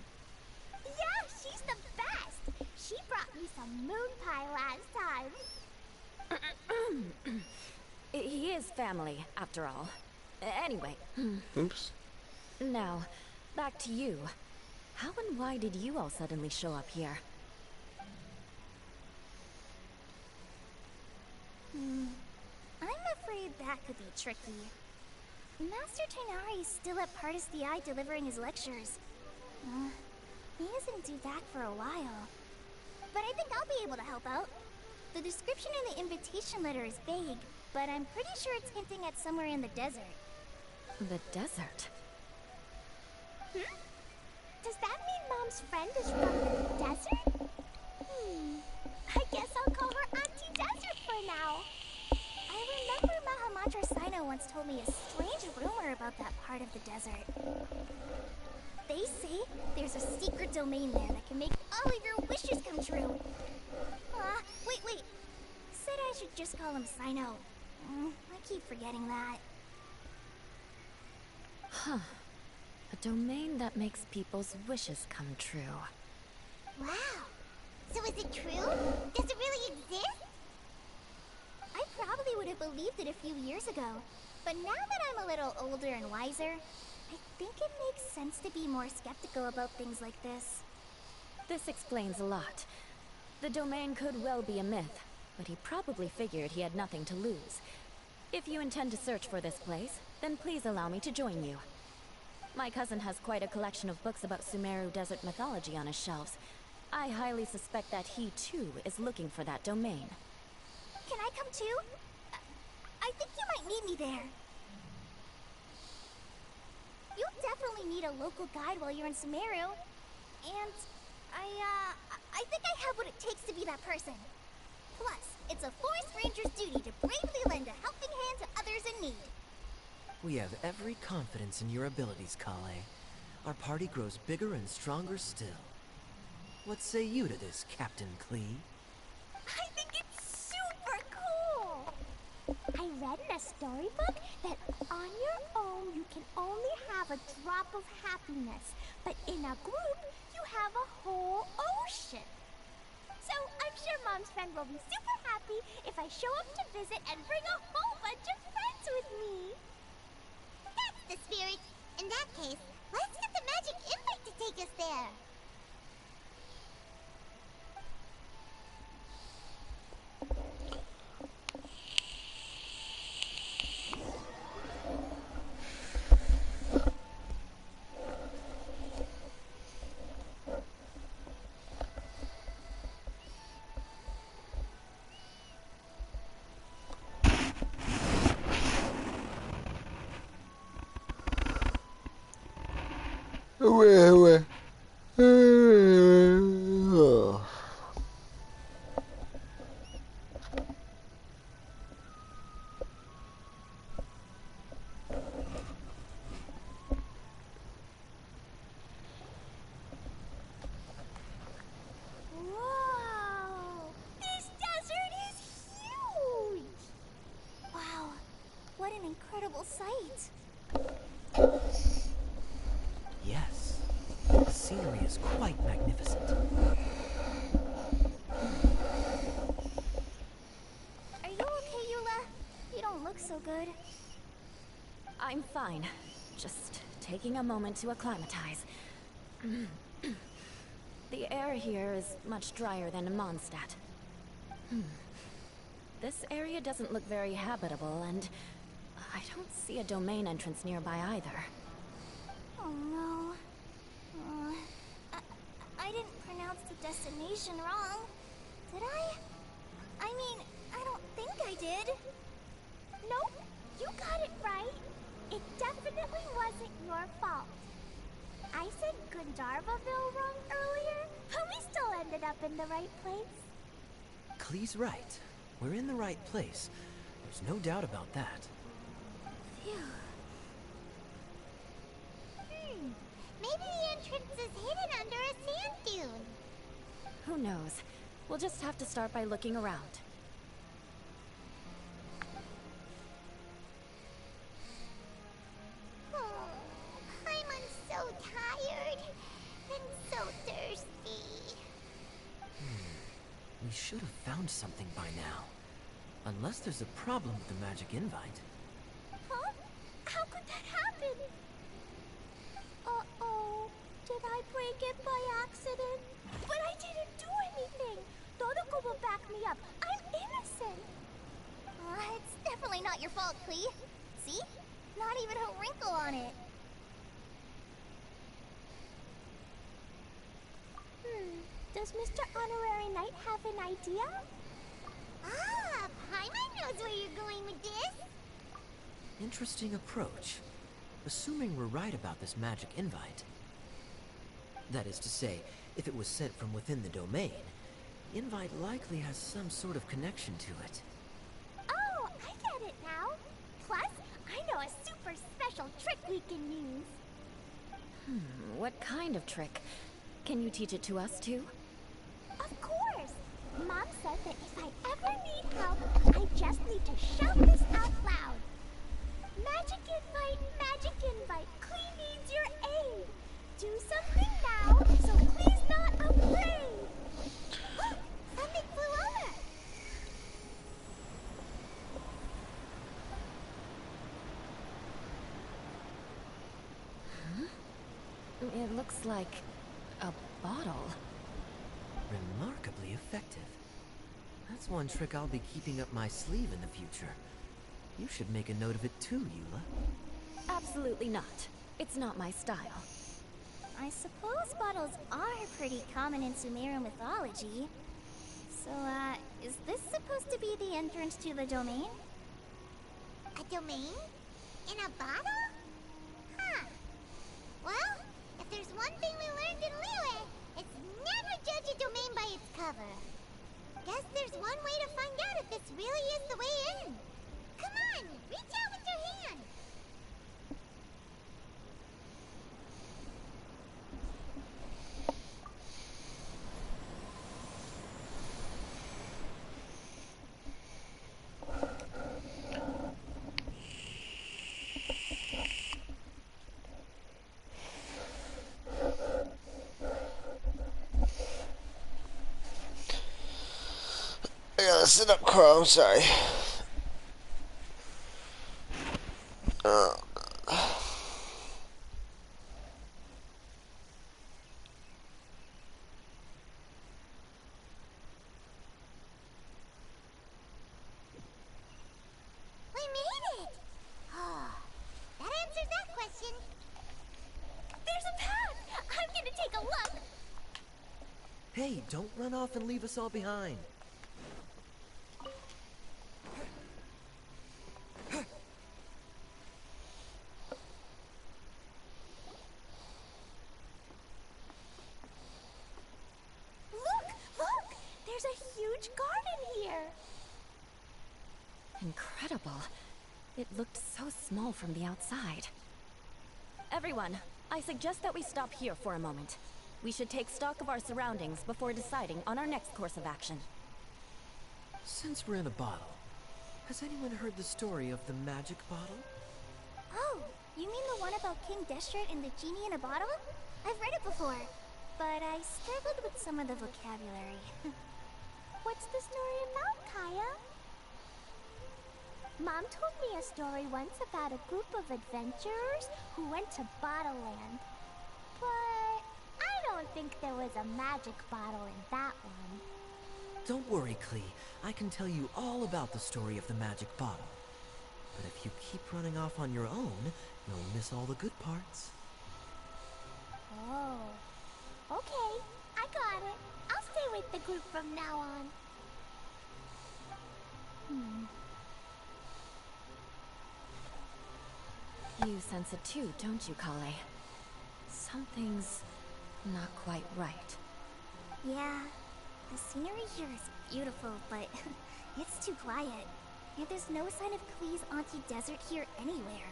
Yeah, she's the best. She brought me some moon pie last time. He is family, after all. Anyway. Oops. Now, back to you. How and why did you all suddenly show up here? I'm afraid that could be tricky. Master Tighnari is still at Partis the Eye delivering his lectures. He isn't due back for a while. But I think I'll be able to help out. The description in the invitation letter is vague, but I'm pretty sure it's hinting at somewhere in the desert. The desert? Does that mean Mom's friend is from the desert? I guess I'll call her Auntie Desert for now. I remember Mahamatra Sino once told me a strange rumor about that part of the desert. They say there's a secret domain there that can make all of your wishes come true. Wait. Said I should just call him Sino. I keep forgetting that. Huh. A domain that makes people's wishes come true. Wow. So is it true? Does it really exist? I probably would have believed it a few years ago. But now that I'm a little older and wiser, I think it makes sense to be more skeptical about things like this. This explains a lot. The domain could well be a myth, but he probably figured he had nothing to lose. If you intend to search for this place, then please allow me to join you. My cousin has quite a collection of books about Sumeru desert mythology on his shelves. I highly suspect that he, too, is looking for that domain. Can I come too? I think you might need me there. You'll definitely need a local guide while you're in Sumeru. And I think I have what it takes to be that person. Plus, it's a forest ranger's duty to bravely lend a helping hand to others in need. We have every confidence in your abilities, Klee. Our party grows bigger and stronger still. What say you to this, Captain Klee? I think it's super cool! I read in a storybook that on your own you can only have a drop of happiness, but in a group you have a whole ocean. So I'm sure Mom's friend will be super happy if I show up to visit and bring a whole bunch of friends with me. That's the spirit. In that case, let's get the magic invite to take us there. Away. Whoa! This desert is huge! Wow, what an incredible sight. Yes, the scenery is quite magnificent. Are you okay, Eula? You don't look so good. I'm fine. Just taking a moment to acclimatize. The air here is much drier than in Mondstadt. This area doesn't look very habitable, and I don't see a domain entrance nearby either. Oh no. I didn't pronounce the destination wrong. Did I? I mean, I don't think I did. Nope, you got it right. It definitely wasn't your fault. I said Gandharvaville wrong earlier, but we still ended up in the right place. Klee's right. We're in the right place. There's no doubt about that. Phew. Maybe the entrance is hidden under a sand dune. Who knows? We'll just have to start by looking around. Oh, Paimon's so tired and so thirsty. We should have found something by now. Unless there's a problem with the magic invite. Huh? How could that happen? Uh-oh. Did I break it by accident? But I didn't do anything. Todoko will back me up. I'm innocent. It's definitely not your fault, Klee. See? Not even a wrinkle on it. Does Mr. Honorary Knight have an idea? Ah, Paimon knows where you're going with this. Interesting approach. Assuming we're right about this magic invite. That is to say, if it was sent from within the domain, the invite likely has some sort of connection to it. Oh, I get it now. Plus, I know a super special trick we can use. What kind of trick? Can you teach it to us too? Of course! Mom said that if I ever need help, I just need to shout this out loud. Magic invite, Klee needs your aid. Do something now, so Klee's not afraid. Something flew over. It looks like a bottle. Remarkably effective. That's one trick I'll be keeping up my sleeve in the future. You should make a note of it too, Eula. Absolutely not. It's not my style. I suppose bottles are pretty common in Sumerian mythology. So, is this supposed to be the entrance to the domain? A domain? In a bottle? Huh. Well, if there's one thing we learned in Liyue, it's never judge a domain by its cover. Guess there's one way to find out if this really is the way in. Come on, reach out with your hand. I gotta sit up, Crow. Sorry. We made it! Oh, that answers that question. There's a path! I'm gonna take a look! Hey, don't run off and leave us all behind. Look! There's a huge garden here! Incredible. It looked so small from the outside. Everyone, I suggest that we stop here for a moment. We should take stock of our surroundings before deciding on our next course of action. Since we're in a bottle, has anyone heard the story of the magic bottle? Oh, you mean the one about King Destret and the genie in a bottle? I've read it before, but I struggled with some of the vocabulary. What's the story about, Kaya? Mom told me a story once about a group of adventurers who went to Bottle Land. But I don't think there was a magic bottle in that one. Don't worry, Klee. I can tell you all about the story of the magic bottle. But if you keep running off on your own, you'll miss all the good parts. Oh. Okay, I got it. I'll stay with the group from now on. You sense it too, don't you, Klee? Something's not quite right. Yeah, the scenery here is beautiful, but it's too quiet. And there's no sign of Klee's Auntie Desert here anywhere.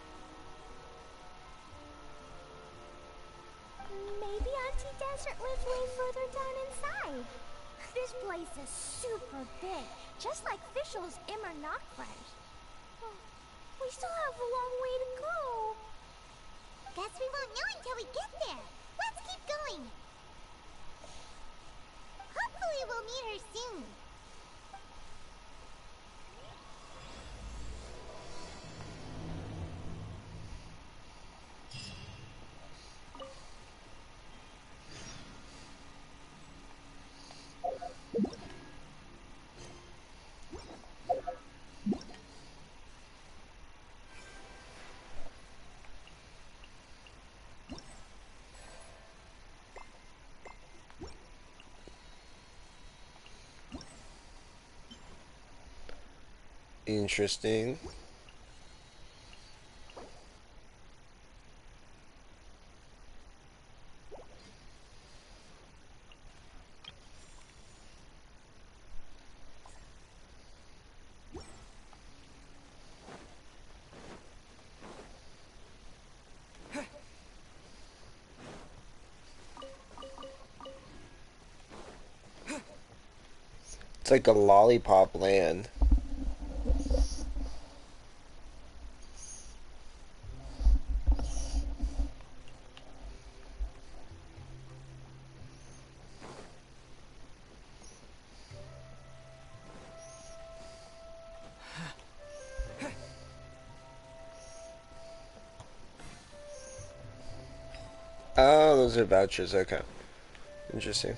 Maybe Auntie Desert lives way further down inside. This place is super big, just like Fischl's Immer Nachtreich. We still have a long way to go. Guess we won't know until we get there. Let's keep going. Hopefully we'll meet her soon. Interesting. It's like a lollipop land. Oh, those are vouchers. Okay. Interesting.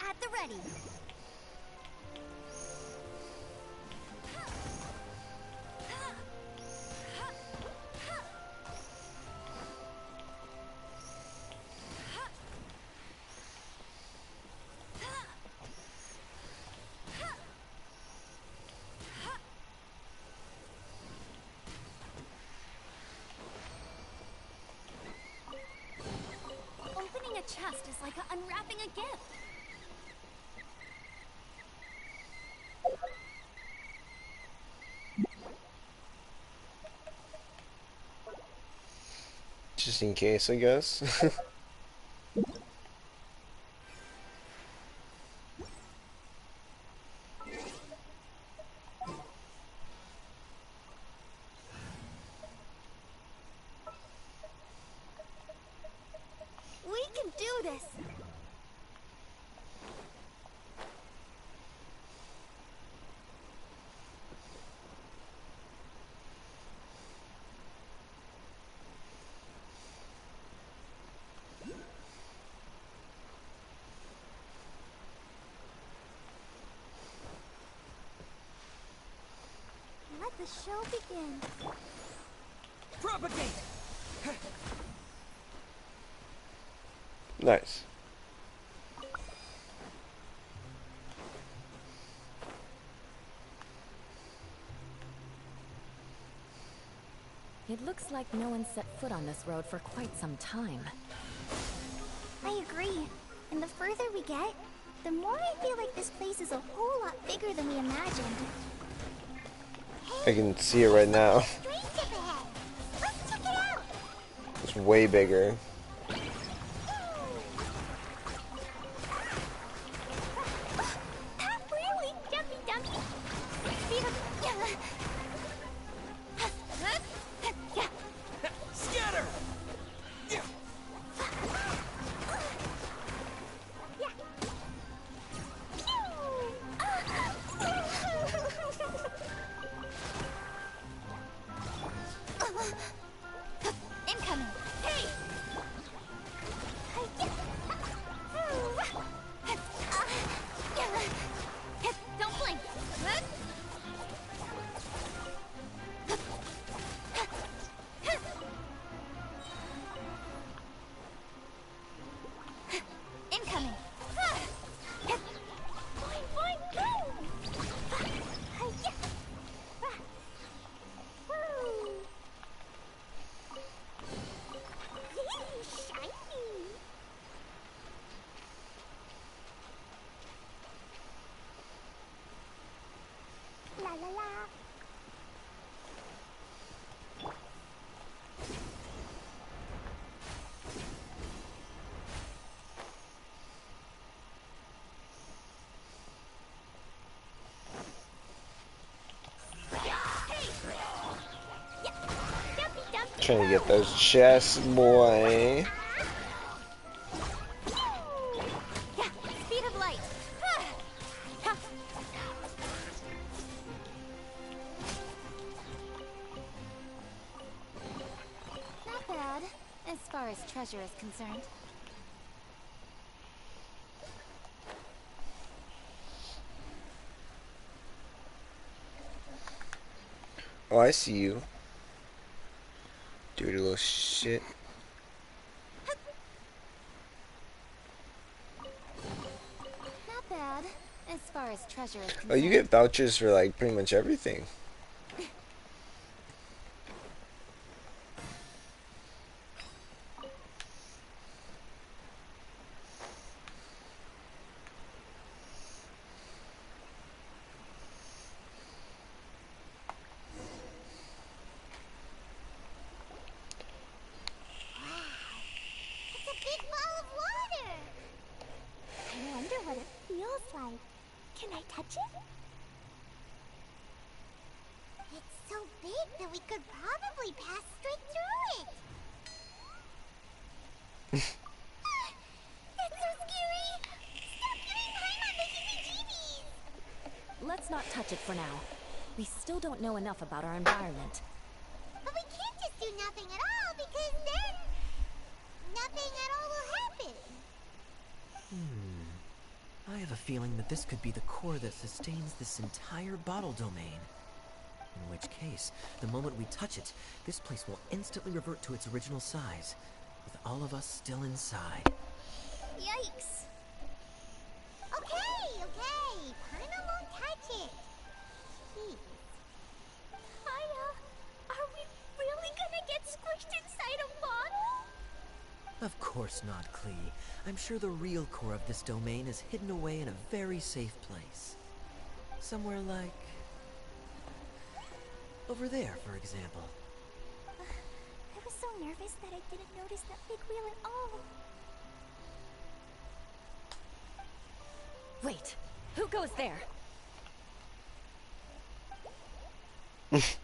At the ready. Opening a chest is like unwrapping a gift. Just in case, I guess. We can do this. Let the show begin. Propagate! Nice. It looks like no one set foot on this road for quite some time. I agree. And the further we get, the more I feel like this place is a whole lot bigger than we imagined. I can see it right now. Strange up ahead. Let's check it out. It's way bigger. Not really, jumpy dumpy. Speed up. Scatter! Incoming. Hey! Don't blink! Incoming. Boing, boing, boom! Yay, shiny! La la la. Dumpy dumpy. Trying to get those chests, boy. Yeah, speed of light. Not bad, as far as treasure is concerned. Oh, I see you. Dirty little shit. Not bad, as far as treasure is concerned. Oh, you get vouchers for like pretty much everything. It's a big ball of water. I wonder what it feels like. Can I touch it? It's so big that we could probably pass straight through it. That's so scary. Stop giving Paimon the heebie-jeebies. Let's not touch it for now. We still don't know enough about our environment. But we can't just do nothing at all because then nothing at all will happen. I have a feeling that this could be the core that sustains this entire bottle domain. In which case, the moment we touch it, this place will instantly revert to its original size, with all of us still inside. Yikes. Okay. Paimon won't touch it. Please. Aya, are we really gonna get squished inside a bottle? Of course not, Klee. I'm sure the real core of this domain is hidden away in a very safe place. Somewhere like... over there, for example. I was so nervous that I didn't notice that big wheel at all. Wait, who goes there? It's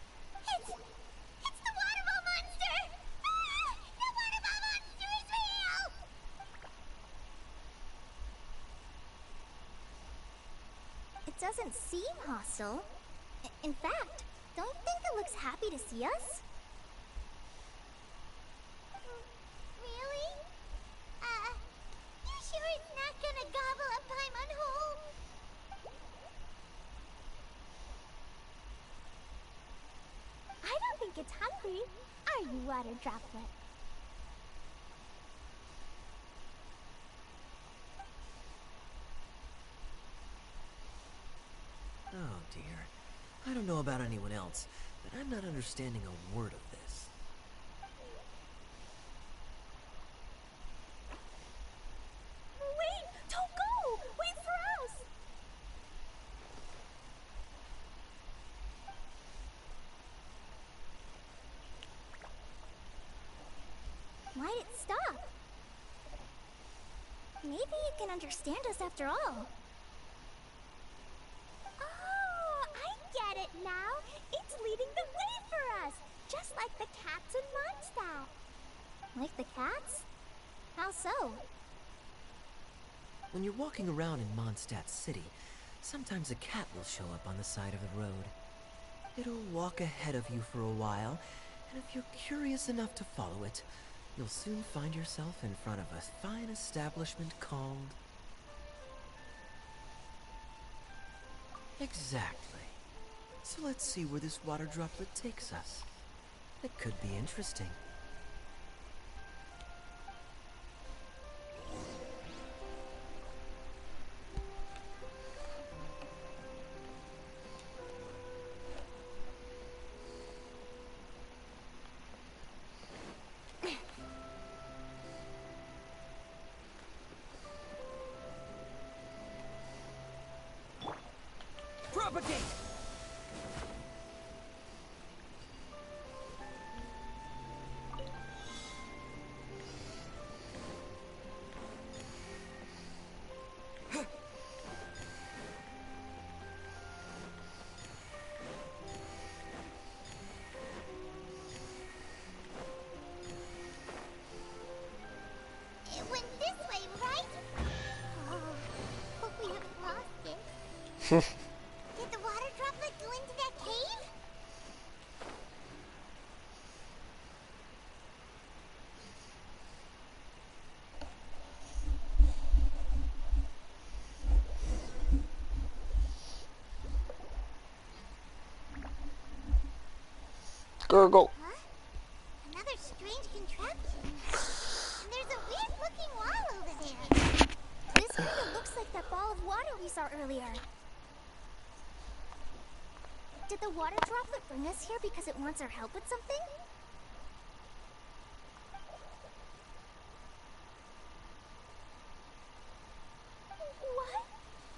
the waterball monster! Ah, the waterball monster is real! It doesn't seem hostile. In fact, don't you think it looks happy to see us? Really? You sure it's not gonna gobble up Paimon whole? I don't think it's hungry. Are you, water droplet? Oh dear. I don't know about anyone else, but I'm not understanding a word of this. understand us after all. Oh, I get it now. It's leading the way for us, just like the cats in Mondstadt. Like the cats? How so? When you're walking around in Mondstadt City, sometimes a cat will show up on the side of the road. It'll walk ahead of you for a while, and if you're curious enough to follow it, you'll soon find yourself in front of a fine establishment called... Exactly. So let's see where this water droplet takes us. It could be interesting. Propagate! It went this way, right? Oh, hope we haven't lost it. Did the water droplet go into that cave? Gurgle. Huh? Another strange contraption. And there's a weird-looking wall over there. This kind of looks like that ball of water we saw earlier. Did the water droplet bring us here because it wants our help with something? What?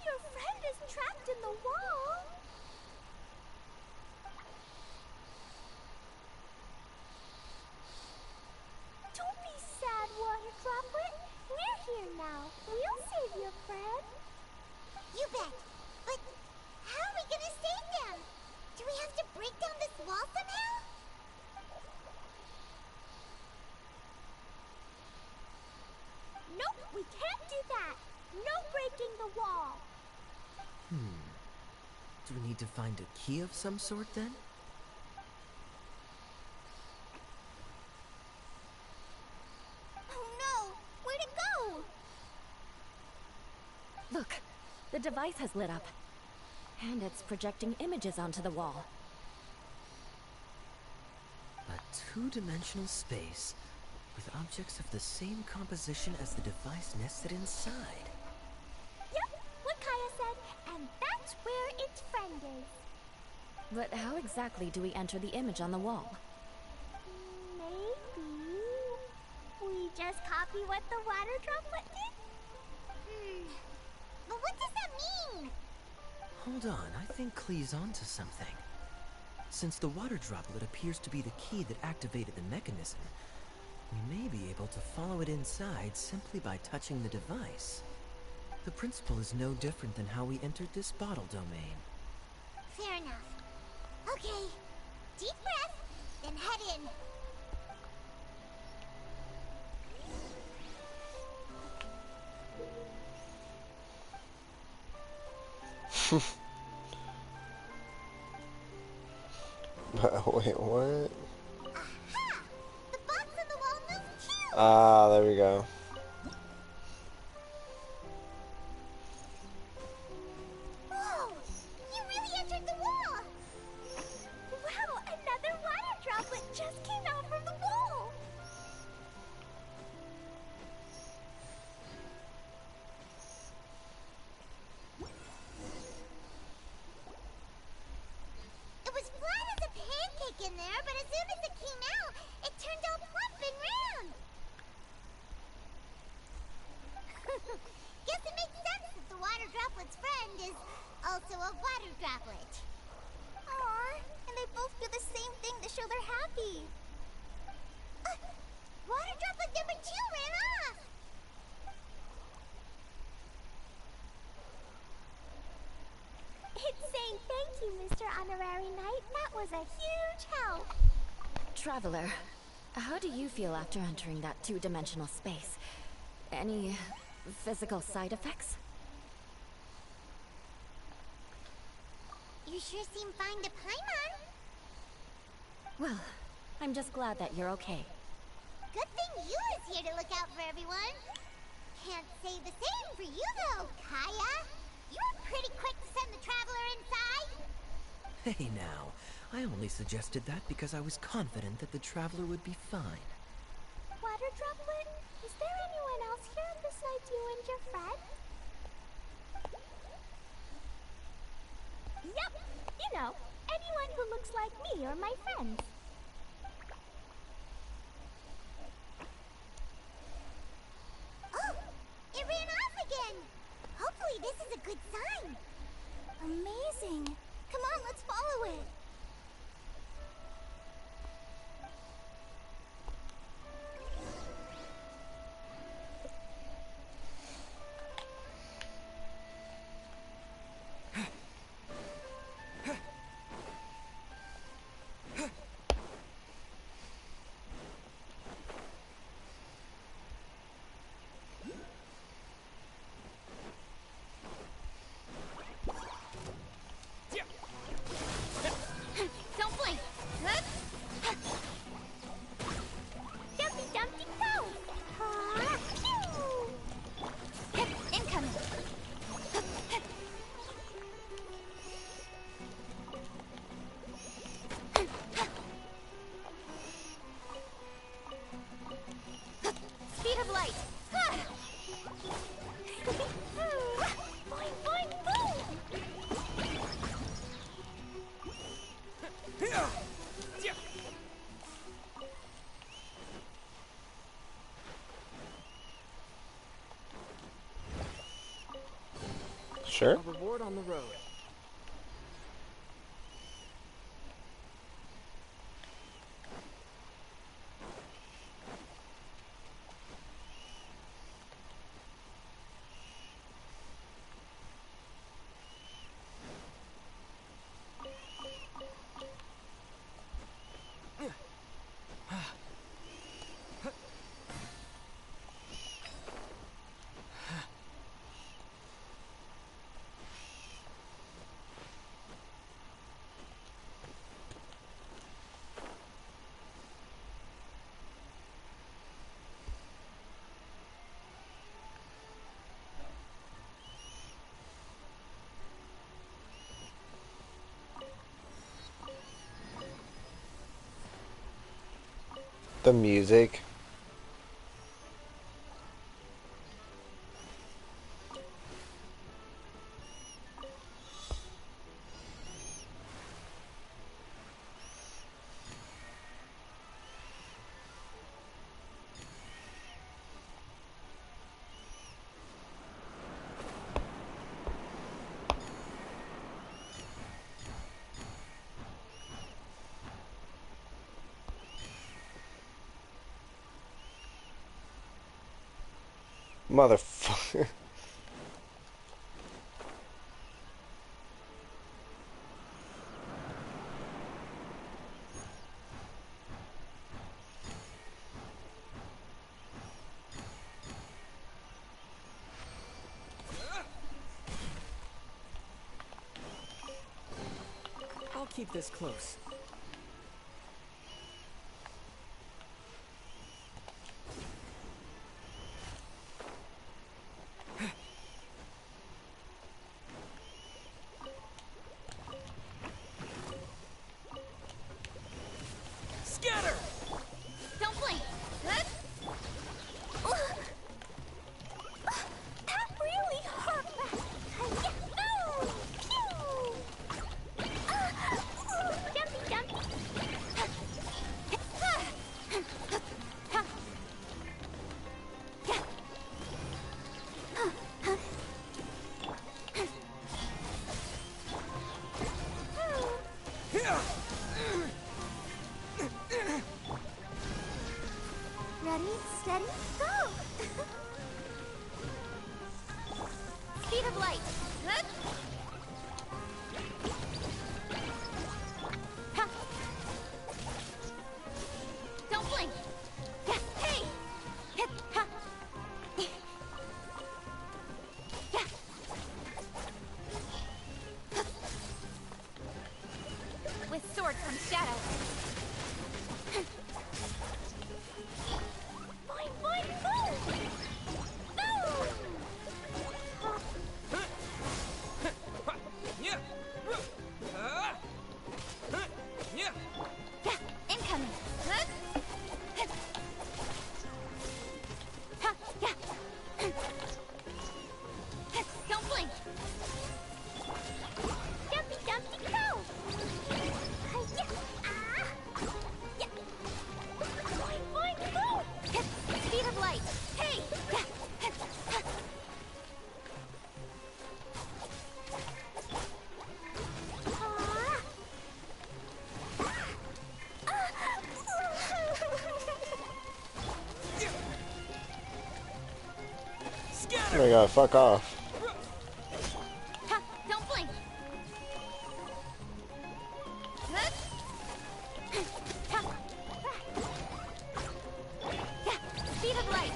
Your friend is trapped in the wall? Don't be sad, water droplet. We're here now. We'll save your friend. You bet. But how are we gonna save them? Do we have to break down this wall somehow? Nope, we can't do that. No breaking the wall. Do we need to find a key of some sort then? Oh no! Where'd it go? Look, the device has lit up. And it's projecting images onto the wall. A two-dimensional space with objects of the same composition as the device nested inside. Yep, what Kaya said, and that's where its friend is. But how exactly do we enter the image on the wall? Maybe we just copy what the water droplet did? But what does that mean? Hold on, I think Klee's onto something. Since the water droplet appears to be the key that activated the mechanism, we may be able to follow it inside simply by touching the device. The principle is no different than how we entered this bottle domain. Fair enough. Okay, deep breath, then head in. Wait, what? Aha! The box on the wall moved too! Ah, there we go. Whoa! You really entered the wall! Wow, another water droplet just came out from the wall! It was flat as a pancake in there, but as soon as it came out, it turned all plump and round. Guess it makes sense that the water droplet's friend is also a water droplet. Aww, and they both do the same thing to show they're happy. Water droplet number 2 ran off. was a huge help. Traveler, how do you feel after entering that two-dimensional space? Any physical side effects? You sure seem fine to Paimon. Well, I'm just glad that you're okay. Good thing you is here to look out for everyone. Can't say the same for you though, Kaya. You were pretty quick to send the Traveler inside. Hey now, I only suggested that because I was confident that the Traveler would be fine. Water Droplet, is there anyone else here besides you and your friend? Yep, you know, anyone who looks like me or my friends. Oh, it ran off again. Hopefully this is a good sign. Amazing. Come on, let's follow it. Don't blink! Jumpy Dumpty Go! Hip, incoming! Speed of light! Boing, boing, boom! Sure. A reward on the road. The music. Motherfucker. I'll keep this close. Scatter! Don't blink! That really hurt! Jumpy forward from shadow. Boing, boing, boom! Yeah, incoming. Don't blink. Jumpy, jumpy, go! Yeah. Yeah. Boing, boing, boom! Speed of light. Hey! Oh my god, fuck off. Don't blink. Speed of light.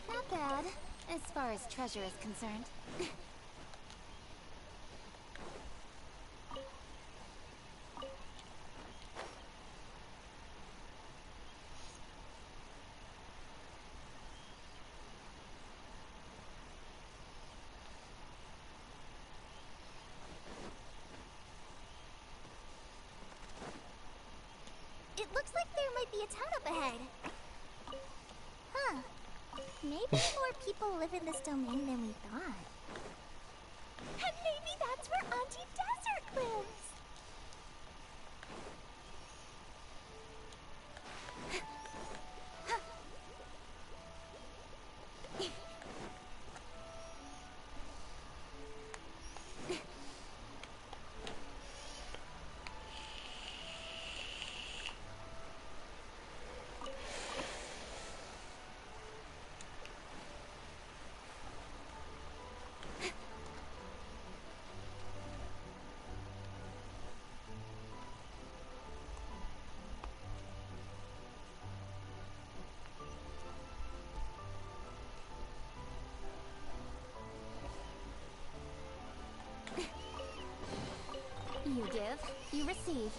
Not bad, as far as treasure is concerned. It looks like there might be a town up ahead. Huh. Maybe more people live in this domain than we thought. And maybe that's where Auntie Desert lives! You give, you receive.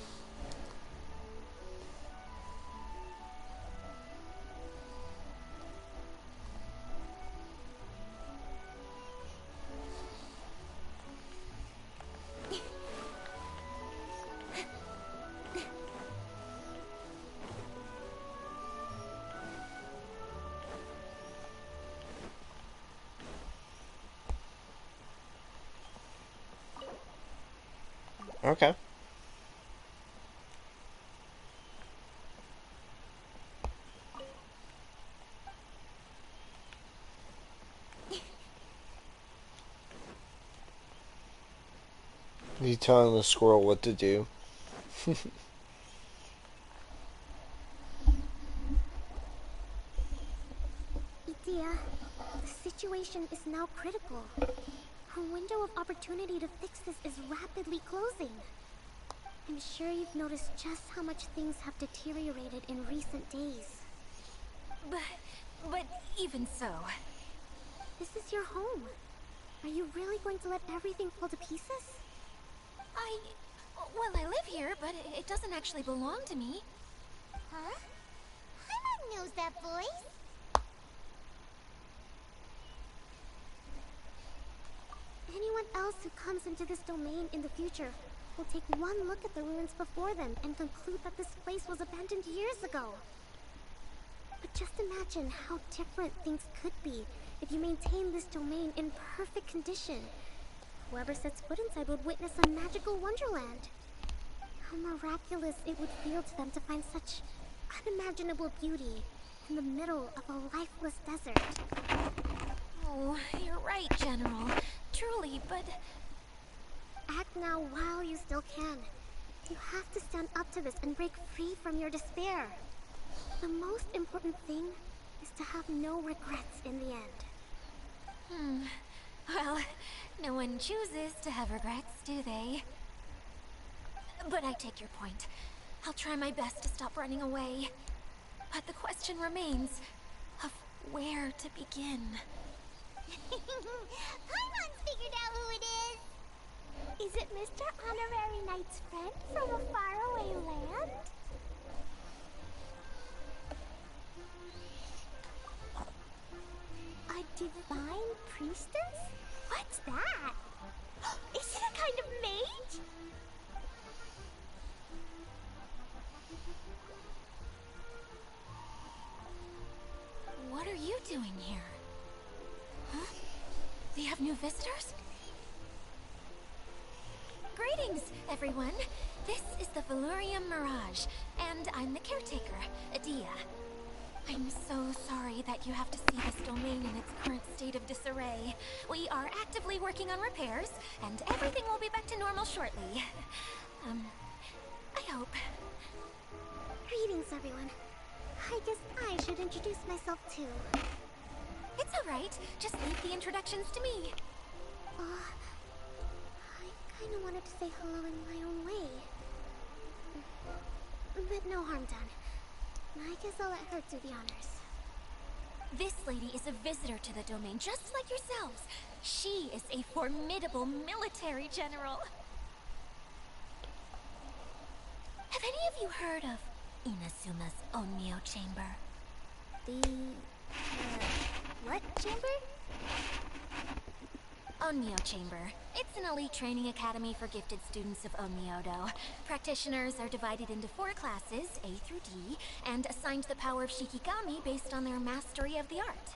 Okay. You telling the squirrel what to do? Itia, the situation is now critical. Her window of opportunity to fix this is rapidly closing. I'm sure you've noticed just how much things have deteriorated in recent days. But even so... This is your home. Are you really going to let everything fall to pieces? Well, I live here, but it doesn't actually belong to me. Huh? Paimon knows that voice. Anyone else who comes into this domain in the future will take one look at the ruins before them and conclude that this place was abandoned years ago. But just imagine how different things could be if you maintain this domain in perfect condition. Whoever sets foot inside would witness a magical wonderland. How miraculous it would feel to them to find such unimaginable beauty in the middle of a lifeless desert. Oh, you're right, General. Truly, but... Act now while you still can. You have to stand up to this and break free from your despair. The most important thing is to have no regrets in the end. Well, no one chooses to have regrets, do they? But I take your point. I'll try my best to stop running away. But the question remains of where to begin. Paimon's figured out who it is! Is it Mr. Honorary Knight's friend from a faraway land? A divine priestess? What's that? Is it a kind of mage? What are you doing here? Huh? We have new visitors? Greetings, everyone. This is the Valurium Mirage, and I'm the caretaker, Adia. I'm so sorry that you have to see this domain in its current state of disarray. We are actively working on repairs, and everything will be back to normal shortly. I hope. Greetings, everyone. I guess I should introduce myself too. It's alright. Just leave the introductions to me. I kinda wanted to say hello in my own way. But no harm done. I guess I'll let her do the honors. This lady is a visitor to the domain, just like yourselves. She is a formidable military general. Have any of you heard of Inasuma's Onmyo Chamber? What chamber? Onmyo Chamber. It's an elite training academy for gifted students of Onmyodo. Practitioners are divided into 4 classes, A through D, and assigned the power of Shikigami based on their mastery of the art.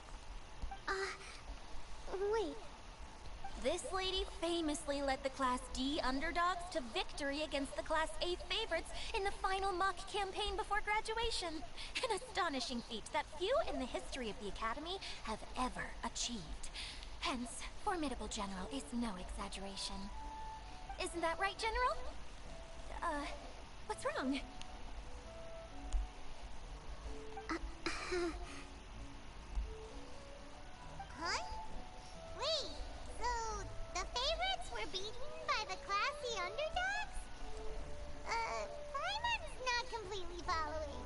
Wait. This lady famously led the Class D underdogs to victory against the Class A favorites in the final mock campaign before graduation. An astonishing feat that few in the history of the Academy have ever achieved. Hence, formidable general is no exaggeration. Isn't that right, General? What's wrong? Huh? Wait, so the favorites were beaten by the classy underdogs? Paimon's not completely following.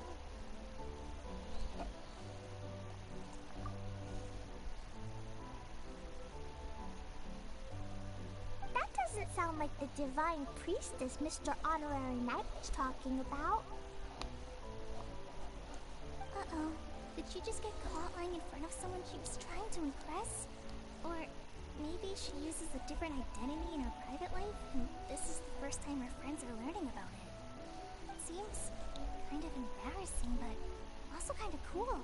That doesn't sound like the divine priestess Mr. Honorary Knight was talking about. Uh-oh. Did she just get caught lying in front of someone she was trying to impress? Or maybe she uses a different identity in her private life, and this is the first time her friends are learning about it. Seems kind of embarrassing, but also kind of cool.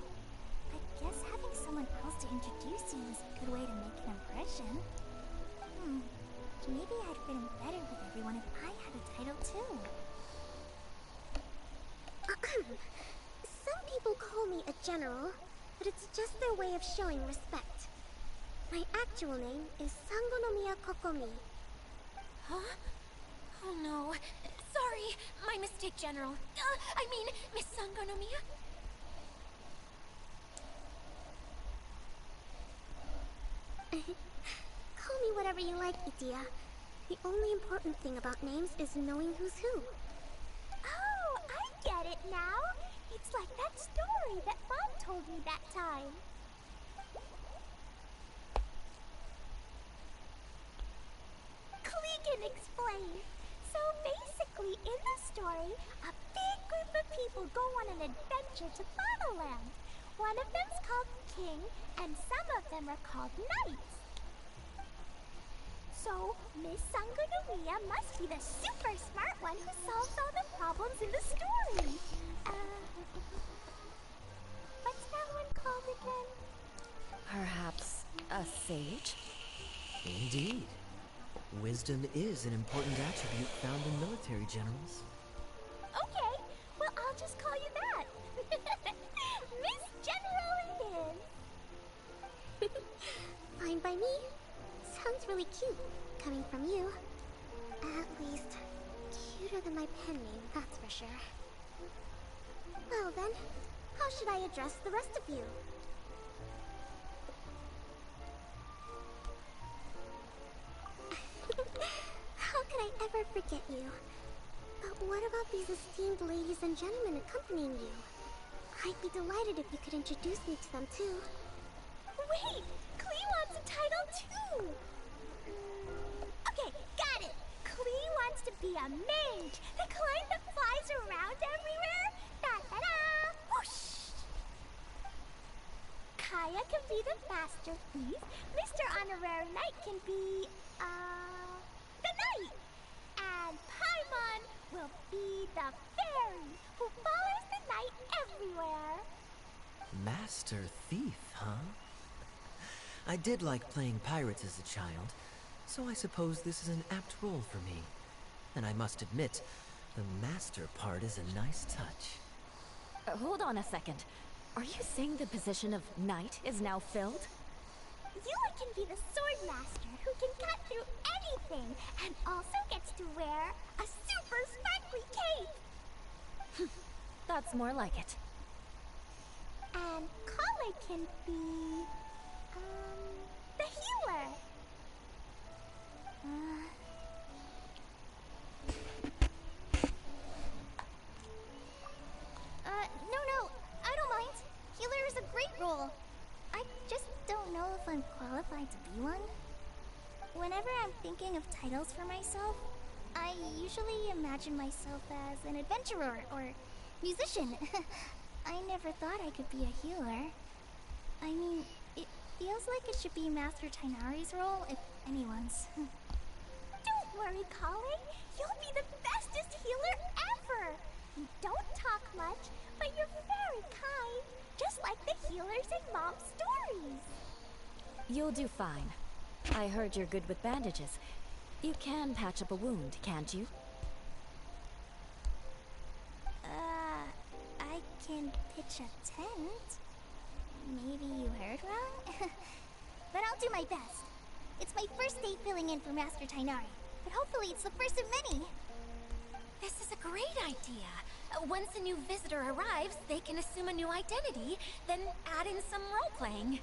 I guess having someone else to introduce you is a good way to make an impression. Maybe I'd fit in better with everyone if I had a title too. Some people call me a general, but it's just their way of showing respect. My actual name is Sangonomiya Kokomi. Huh? Oh no. Sorry, my mistake, General. I mean, Miss Sangonomiya? Call me whatever you like, Idia. The only important thing about names is knowing who's who. Oh, I get it now. It's like that story that Mom told me that time. Klee can explain. So basically, in the story, a big group of people go on an adventure to Fatherland. One of them's called King, and some of them are called Knights. So, Miss Sangonomiya must be the super smart one who solves all the problems in the story. What's that one called again? Perhaps a sage? Indeed. Wisdom is an important attribute found in military generals. Okay, well I'll just call you that. Miss General it is. Fine by me. Sounds really cute, coming from you. At least, cuter than my pen name, that's for sure. Well then, how should I address the rest of you? How could I ever forget you? But what about these esteemed ladies and gentlemen accompanying you? I'd be delighted if you could introduce me to them too. Wait! Klee wants a title too! Okay, got it! Klee wants to be a mage! The kind that flies around everywhere! Da-da-da! Whoosh! Kaya can be the Master Thief. Mr. Honorary Knight can be, the Knight! And Paimon will be the fairy who follows the knight everywhere. Master Thief, huh? I did like playing pirates as a child, so I suppose this is an apt role for me. And I must admit, the master part is a nice touch. Hold on a second. Are you saying the position of knight is now filled? Yua can be the sword master who can cut through anything and also gets to wear a super sparkly cape. That's more like it. And Kale can be, the healer. No, I don't mind. Healer is a great role. I just don't know if I'm qualified to be one. Whenever I'm thinking of titles for myself, I usually imagine myself as an adventurer or musician. I never thought I could be a healer. I mean, it feels like it should be Master Tainari's role, if anyone's. Don't worry, Kale. You'll be the bestest healer ever! You don't talk much, but you're very kind, just like the healers in Mom's stories. You'll do fine. I heard you're good with bandages. You can patch up a wound, can't you? I can pitch a tent. Maybe you heard wrong? But I'll do my best. It's my first day filling in for Master Tainari, but hopefully it's the first of many. This is a great idea. Once a new visitor arrives, they can assume a new identity, then add in some role-playing.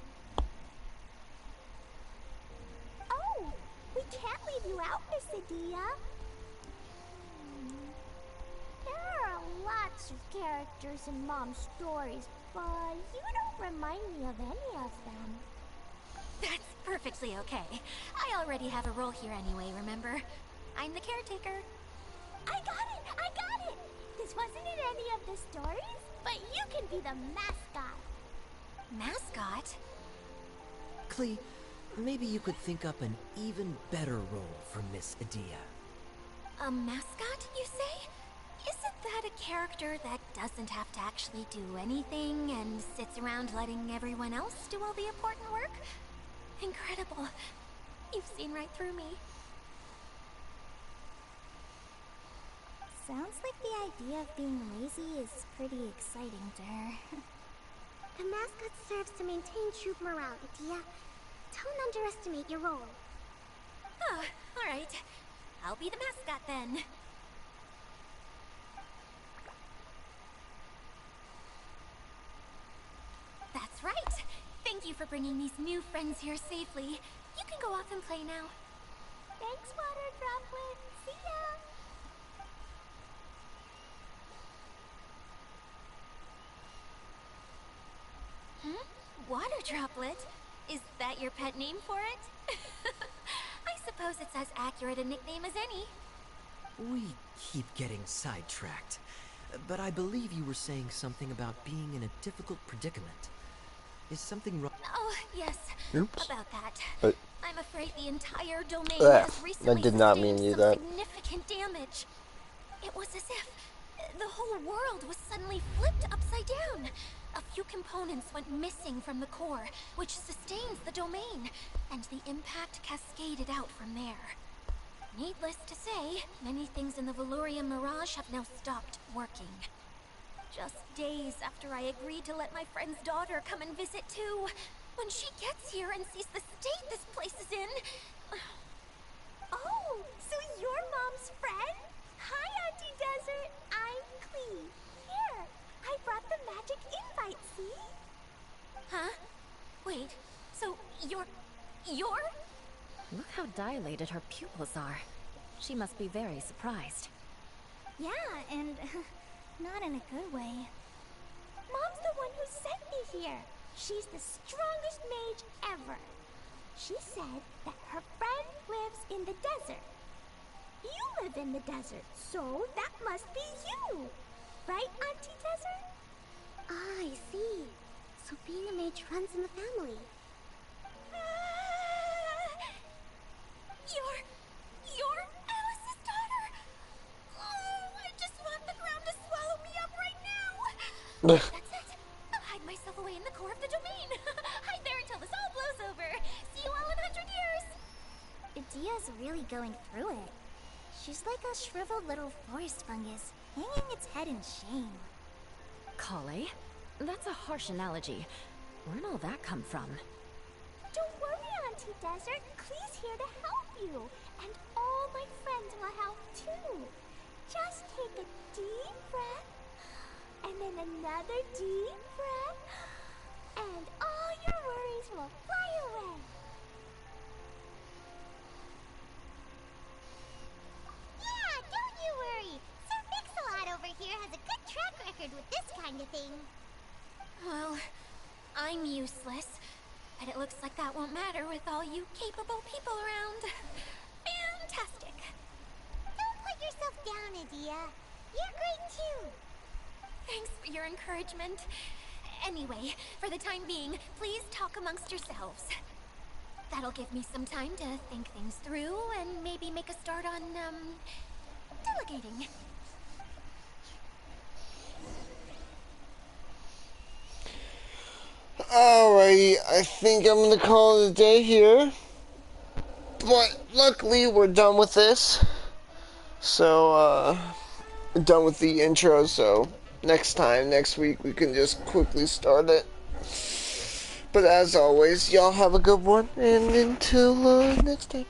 Oh, we can't leave you out, Miss Adia. There are lots of characters in Mom's stories, but you don't remind me of any of them. That's perfectly okay. I already have a role here anyway, remember? I'm the caretaker. I got it! This wasn't in any of the stories, but you can be the mascot. Mascot? Klee, maybe you could think up an even better role for Miss Adia. A mascot, you say? Isn't that a character that doesn't have to actually do anything and sits around letting everyone else do all the important work? Incredible. You've seen right through me. Sounds like the idea of being lazy is pretty exciting to her. The mascot serves to maintain troop morale, Adia. Don't underestimate your role. Oh, alright. I'll be the mascot then. That's right. Thank you for bringing these new friends here safely. You can go off and play now. Thanks, Water Droplet. See ya! Water Droplet? Is that your pet name for it? I suppose it's as accurate a nickname as any. We keep getting sidetracked, but I believe you were saying something about being in a difficult predicament. Is something wrong? Oh, yes. Oops. About that. But I'm afraid the entire domain I has recently did not mean to do sustained that. some significant damage. It was as if the whole world was suddenly flipped upside down. A few components went missing from the core, which sustains the domain, and the impact cascaded out from there. Needless to say, many things in the Valurian Mirage have now stopped working. Just days after I agreed to let my friend's daughter come and visit too, when she gets here and sees the state this place is in... Oh, so you're Mom's friend? Hi, Auntie Desert. I'm Klee. Here, I brought the magic invite, see? Huh? Wait, so you're... Look how dilated her pupils are. She must be very surprised. Yeah, and not in a good way. Mom's the one who sent me here. She's the strongest mage ever. She said that her friend lives in the desert. You live in the desert, so that must be you. Right, Auntie Desert? Ah, I see. So being a mage runs in the family. You're Alice's daughter. Oh, I just want the ground to swallow me up right now. That's it. I'll hide myself away in the core of the domain. Hide there until this all blows over. See you all in 100 years. Idia's really going through it. She's like a shriveled little forest fungus, hanging its head in shame. Klee? That's a harsh analogy. Where'd all that come from? Don't worry, Auntie Desert. Klee's here to help you. And all my friends will help too. Just take a deep breath. And then another deep breath. And all your worries will fly away. Yeah, don't you worry. Sir Mix-a-Lot over here has a good track record with this kind of thing. Well, I'm useless. But it looks like that won't matter with all you capable people around. Fantastic. Don't put yourself down, Idia. You're great too. Thanks for your encouragement. Anyway, for the time being, please talk amongst yourselves. That'll give me some time to think things through and maybe make a start on, delegating. Alrighty, I think I'm gonna call it a day here. But luckily we're done with this. So, we're done with the intro, so next week, we can just quickly start it. But as always, y'all have a good one, and until next time.